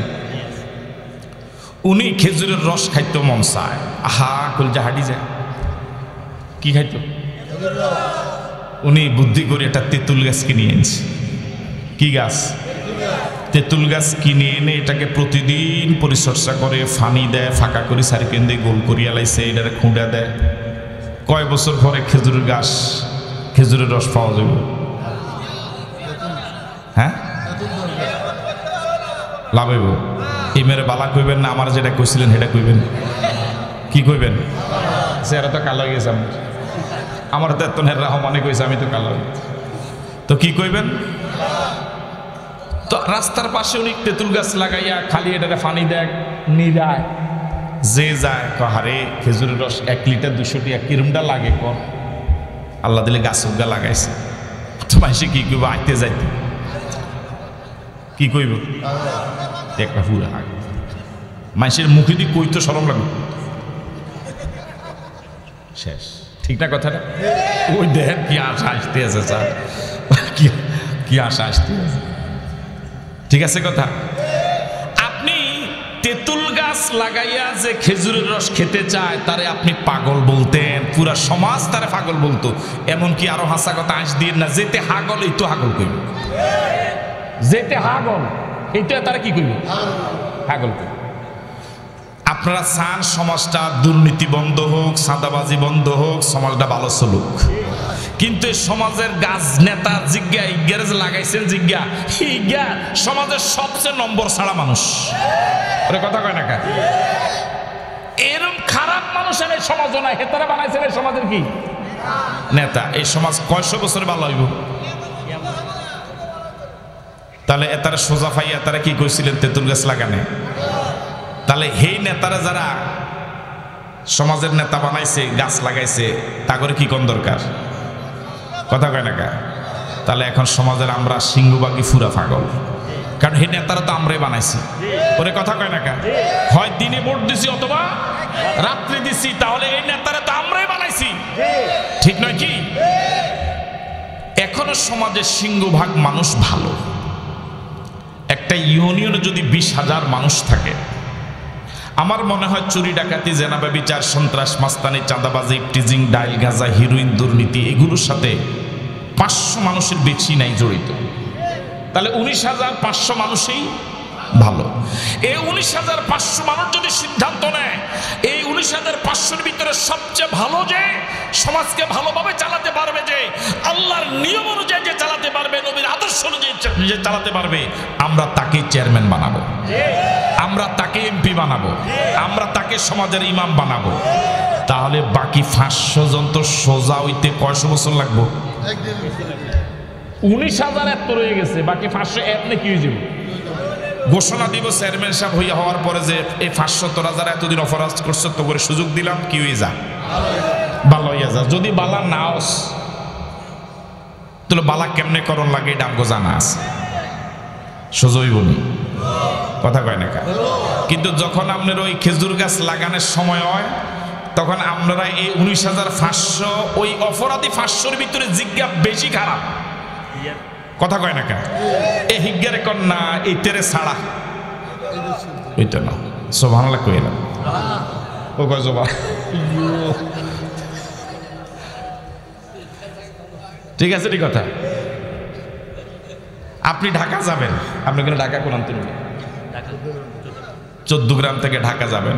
উনি খেজুরের রস খাইতে মন চায়, আহা কলজা হাঁটি যায়। কি খাইতো? উনি বুদ্ধি করে একটা তেঁতুল গাছ কিনে এনেছে। কি গাছ? তেঁতুল গাছ কিনে এনে এটাকে প্রতিদিন পরিচর্যা করে, ফানি দেয়, ফাঁকা করে সারিকেন দিয়ে গোল করিয়া লাইছে, এটারে খুঁড়া দেয়। কয় বছর পরে খেজুরের গাছ, খেজুরের রস পাওয়া যাবে? হ্যাঁ, লাভ হইব। এই মেরে বালা কইবেন না, আমার যেটা কইছিলেন সেটা কইবেন। কি কইবেন? সেরা তো কালো হয়ে গেছে আমার তো এত রহমানে কইছে, আমি তো কালো। তো কি কইবেন? তো রাস্তার পাশে উনি তেঁতুল গাছ লাগাইয়া খালি এটারে ফানি দেয়, নিরায় যে যায় কাহারে খেজুরের রস 1 লিটার 200 টাকা কিরমটা লাগে কর। আল্লাহ দিলে গাছ উগা লাগাইছে। তো মাইসে কি কইব? আইতে যাইতে কি কইব? একটা পুরা মাইসের মুখে দিয়ে কই তো শরম লাগবে, শেষ। ঠিক না কথাটা? ওই দেখেন কি আশা আসতে আছে, স্যার কি আশা আসতে আছে। ঠিক আছে কথা? আপনি তেঁতুল গাছ লাগাইয়া যে খেজুরের রস খেতে চায়, তারে আপনি পাগল বলতেন, পুরা সমাজ তারে পাগল বলতো। এমনকি আরো হাসা কথা আস দিয়ে না, যেতে হাগল এই তো হাগল কইব, যেতে হাগল এইটা তারা কি কইব? হাগল কইব। আপনারা চান সমাজটা দুর্নীতি বন্ধ হোক, সাদাবাজি বন্ধ হোক, সমাজটা ভালো চলুক। কিন্তু সমাজের গাছ নেতা জিজ্ঞা ইজ্ঞারে লাগাইছেন, জিজ্ঞা ইজ্ঞা সমাজের সবচেয়ে নম্বর ছাড়া মানুষ। কথা কয় না? এরকম খারাপ মানুষ এনে সমাজ নাই, হেতারা বানাইছেন এই সমাজের কি নেতা। এই সমাজ কয়শো বছরে ভালো হইব? তাহলে এতারা সোজা ফাই এতারা কি কইছিলেন তেঁতুল গাছ লাগানে? তাহলে হেই নেতারা যারা সমাজের নেতা বানাইছে, গাছ লাগাইছে, তা করে কি কোন দরকার? কথা কয় না কা? তাহলে এখন সমাজের আমরা সিংহবাগী ফুরা পাগল, কারণ এই নেতারা তো আমরাই বানাইছি। ওরে কথা কয় না কা? হয় দিনে ভোট দিছি অথবা রাত্রি দিছি, তাহলে এই নেতারা তো আমরাই বানাইছি, ঠিক নয় কি? এখনো সমাজের সিংহভাগ মানুষ ভালো। একটা ইউনিয়নে যদি 20,000 মানুষ থাকে, আমার মনে হয় চুরি ডাকাতি জেনাবা বিচার সন্ত্রাস মাস্তানি চাঁদাবাজি টিজিং ডাইল গাঁজা হিরোইন দুর্নীতি এগুলোর সাথে 500 মানুষের বেশি নাই জড়িত। তাহলে 19,500 মানুষই ভালো। এই 19,500 মানুষ যদি সিদ্ধান্ত নেয় এই 19,500-এর ভিতরে সবচেয়ে ভালো যে সমাজকে ভালোভাবে চালাতে পারবে, যে আল্লাহর নিয়ম অনুযায়ী যে চালাতে পারবে, নবীর আদর্শ অনুযায়ী যে চালাতে পারবে, আমরা তাকে চেয়ারম্যান বানাবো, আমরা তাকে এমপি বানাবো, আমরা তাকে সমাজের ইমাম বানাবো। তাহলে বাকি 500 জন তো সোজা হইতে কয়শো বছর লাগবো? 19,000 এত রয়ে গেছে, বাকি 500 এমনি কি হয়ে যাবে? ঘোষণা দিব চেয়ারম্যান সাহেব হইয়া হওয়ার পরে যে এই 570,000 এতদিন অপরাধ করছে, তো করে সুযোগ দিলাম, কি হয়ে যা? ভালো হইয়া যা। যদি বালা নাওস তাহলে বালা কেমনে করণ লাগে এটা আমাকে জানা আছে, সোজই বলি, কথা কয় না কা? কিন্তু যখন আপনার ওই খেজুর গাছ লাগানোর সময় হয়, তখন আপনারা এই 19,500 ওই অপরাধী 500-এর ভিতরে জিজ্ঞা বেশি খারাপ, কথা কয় না কা? এই হিজ্ঞারে কন্যা এই তেরে ছাড়া ওইটা না সুবহানাল্লাহ কইলাম। ও কয় জবা ঠিক আছে, ঠিক কথা। আপনি ঢাকা যাবেন, আপনি কেন ঢাকা কোন আনতে 14 গ্রাম থেকে ঢাকা যাবেন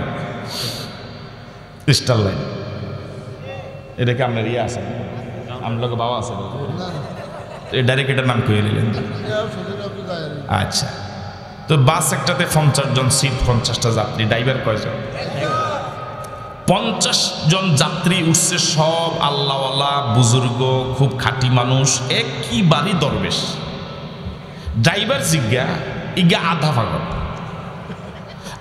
স্টার লাইন, এটা কি আপনার ইয়ে আছে? আমার লোক বাবা আছে, এই ডাইরেক্ট এটার নাম কয়ে নিলেন। আচ্ছা, তো বাস একটাতে 50 জন সিট, 50টা যাত্রী, ড্রাইভার কয়জন? 50 জন যাত্রী উঠছে, সব আল্লাহওয়ালা বুজুর্গ, খুব খাঁটি মানুষ, একইবারই দরবেশ। ড্রাইভার জিজ্ঞা ইগা আধা পাগল,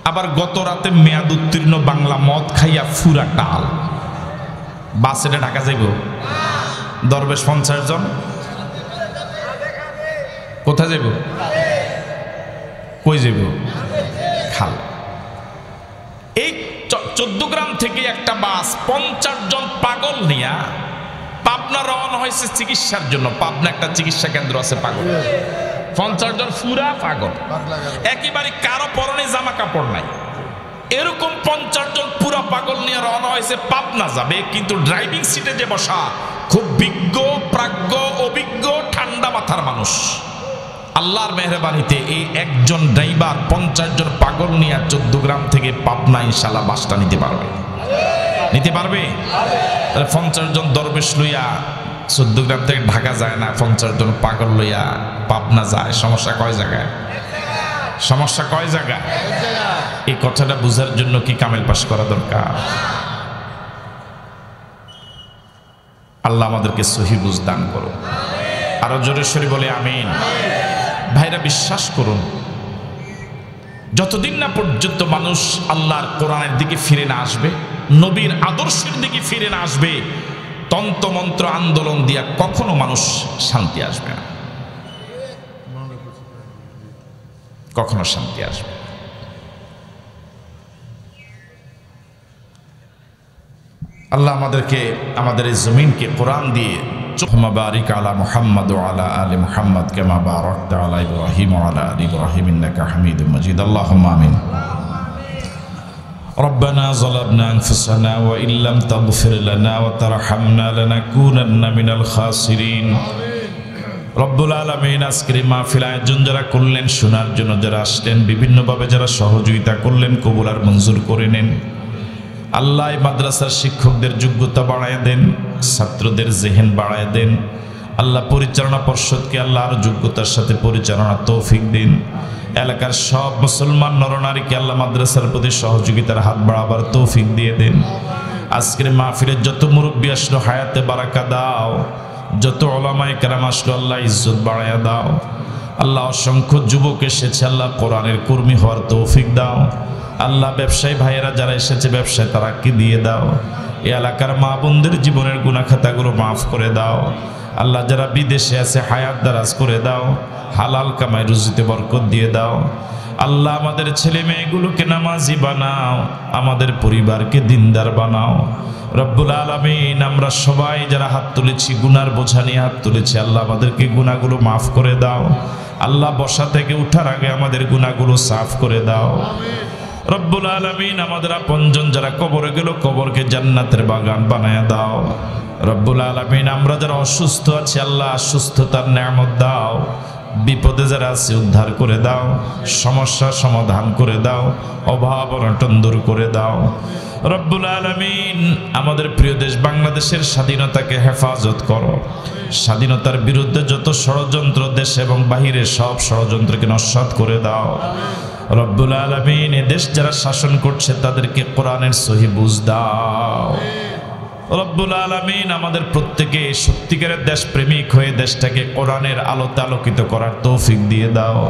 আবার গত রাতে মেয়াদ উত্তীর্ণ বাংলা মদ খাইয়া ফুরা টাল। বাস এটা ঢাকা যাইব? দরবেশ 50 জন কোথায় যাইব? কই যাইব? খাল। এই 14 গ্রাম থেকে একটা বাস 50 জন পাগল নিয়া পাবনা রওনা হয়েছে চিকিৎসার জন্য। পাবনা একটা চিকিৎসা কেন্দ্র আছে, পাগল 50 জন ফুরা পাগল, একেবারে কারো পরনে জামা কাপড় নাই, এরকম 50 জন পুরা পাগল নিয়ে রওনা হয়েছে, পাবনা যাবে। কিন্তু ড্রাইভিং সিটে যে বসা খুব বিজ্ঞ প্রাজ্ঞ অভিজ্ঞ ঠান্ডা মাথার মানুষ। আল্লাহর মেহরবানিতে এই একজন ড্রাইভার 50 জন পাগল নিয়ে 14 গ্রাম থেকে পাবনা ইনশাআল্লাহ বাসটা নিতে পারবে, নিতে পারবে। 50 জন দরবেশ লইয়া 14 গ্রাম থেকে ঢাকা যায় না, 50 জন পাগল লইয়া পাবনা যায়। সমস্যা কয় জায়গায়? সমস্যা কয় জায়গায়? এই কথাটা বুঝার জন্য কি কামেল পাশ করা দরকার? আল্লাহ আমাদেরকে সহি বুঝ দান করো। আরো জোরে সরে বলে আমিন। ভাইরা বিশ্বাস করুন, যতদিন না পর্যন্ত মানুষ আল্লাহর কোরআনের দিকে ফিরে না আসবে, নবীর আদর্শের দিকে ফিরে না আসবে, তন্ত্রমন্ত্র আন্দোলন দিয়া কখনো মানুষ শান্তি আসবে না, কখনো শান্তি আসবে। আল্লাহ আমাদেরকে, আমাদের এই জমিনকে কোরআন দিয়ে বারিক আলা মুহাম্মাদ ওয়া আলা আলি মুহাম্মাদ কামা বারাকতা আলা ইব্রাহিম ওয়া আলা আলি ইব্রাহিম ইন্নাকা হামিদুম মাজিদ। আল্লাহুম্মা আমিন। ربنا ظلمنا أنفسنا وإن لم تغفر لنا وترحمنا لنكونن من الخاسرين। রব্বুল আলামিন আজকের মাহফিল আয়োজন যারা করলেন, শোনার জন্য যারা আসলেন, বিভিন্নভাবে যারা সহযোগিতা করলেন, কবুল আর মঞ্জুর করে নেন। আল্লাহ মাদ্রাসার শিক্ষকদের যোগ্যতা বাড়ায় দেন, ছাত্রদের জেহেন বাড়ায় দেন। আল্লাহ পরিচালনা পর্ষদকে আল্লাহ আরো যোগ্যতার সাথে পরিচালনা তৌফিক দিন। এলাকার সব মুসলমান নরনারীকে আল্লাহ মাদ্রাসার প্রতি সহযোগিতার হাত বাড়াবার তৌফিক দিয়ে দেন। আজকের মাহফিলের যত মুরব্বী আসলো হায়াতে বারাকা দাও, যত ওলামায়ে কেরাম আসলো আল্লাহ ইজ্জত বাড়ায়া দাও। আল্লাহ অসংখ্য যুবক এসেছে, আল্লাহ কোরআনের কর্মী হওয়ার তৌফিক দাও। আল্লাহ ব্যবসায়ী ভাইয়েরা যারা এসেছে ব্যবসায় তারা কি দিয়ে দাও। এই এলাকার মা বোনদের জীবনের গুনাহ খাতাগুলো মাফ করে দাও। আল্লাহ যারা বিদেশে আছে হায়াত দারাজ করে দাও, হালাল কামাই রুজিতে বরকত দিয়ে দাও। আল্লাহ আমাদের ছেলে মেয়েগুলোকে নামাজি বানাও, আমাদের পরিবারকে দিনদার বানাও। রব্বুল আলামিন আমরা সবাই যারা হাত তুলেছি গুনার বোঝা নিয়ে হাত তুলেছি, আল্লাহ আমাদেরকে গুনাহগুলো মাফ করে দাও। আল্লাহ বসা থেকে উঠার আগে আমাদের গুনাহগুলো সাফ করে দাও। রব্বুল আলামিন আমাদের আপনজন যারা কবরে গেল কবরকে জান্নাতের বাগান বানায় দাও। রব্বুল আলামিন আমরা যারা অসুস্থ আছি আল্লাহ সুস্থতার নিয়ামত দাও। বিপদে যারা আছে উদ্ধার করে দাও, সমস্যার সমাধান করে দাও, অভাব অনটন দূর করে দাও। রব্বুল আলামিন আমাদের প্রিয় দেশ বাংলাদেশের স্বাধীনতাকে হেফাজত করো। স্বাধীনতার বিরুদ্ধে যত ষড়যন্ত্র দেশ এবং বাহিরের সব ষড়যন্ত্রকে নস্যাৎ করে দাও। রব্বুল আলামিন এ দেশ যারা শাসন করছে তাদেরকে কোরআনের সহি বুঝ দাও। রব্বুল আলামিন আমাদের প্রত্যেকে সত্যিকারের দেশপ্রেমিক হয়ে দেশটাকে কোরআনের আলোতে আলোকিত করার তৌফিক দিয়ে দাও।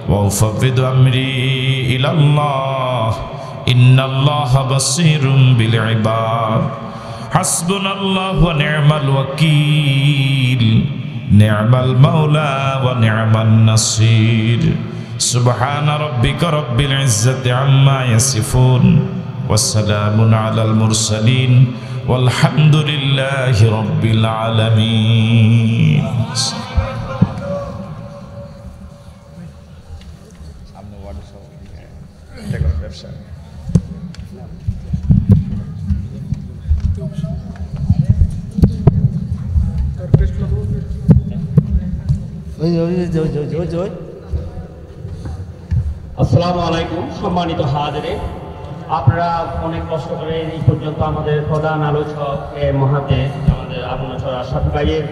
ওয়া উফাউযিদু আমরি ইলাল্লাহ ইন্নাল্লাহা বাসীরুম বিল ইবাদ হাসবুনাল্লাহু ওয়া নি'মাল ওয়াকিল নি'মাল মাওলা ওয়া নি'মান নাসির সুবহানা রাব্বিকা রাব্বিল ইজ্জাতি আম্মা ইয়াসিফুন ওয়া সালামুন আলাল মুরসালিন walhamdulillahi rabbil alamin। আসসালামু আলাইকুম সম্মানিত হাজিরিন, আপনারা অনেক কষ্ট করে এই পর্যন্ত আমাদের প্রধান আলোচক মহাদেশ আমাদের আবু নসর আশরাফি ভাইয়ের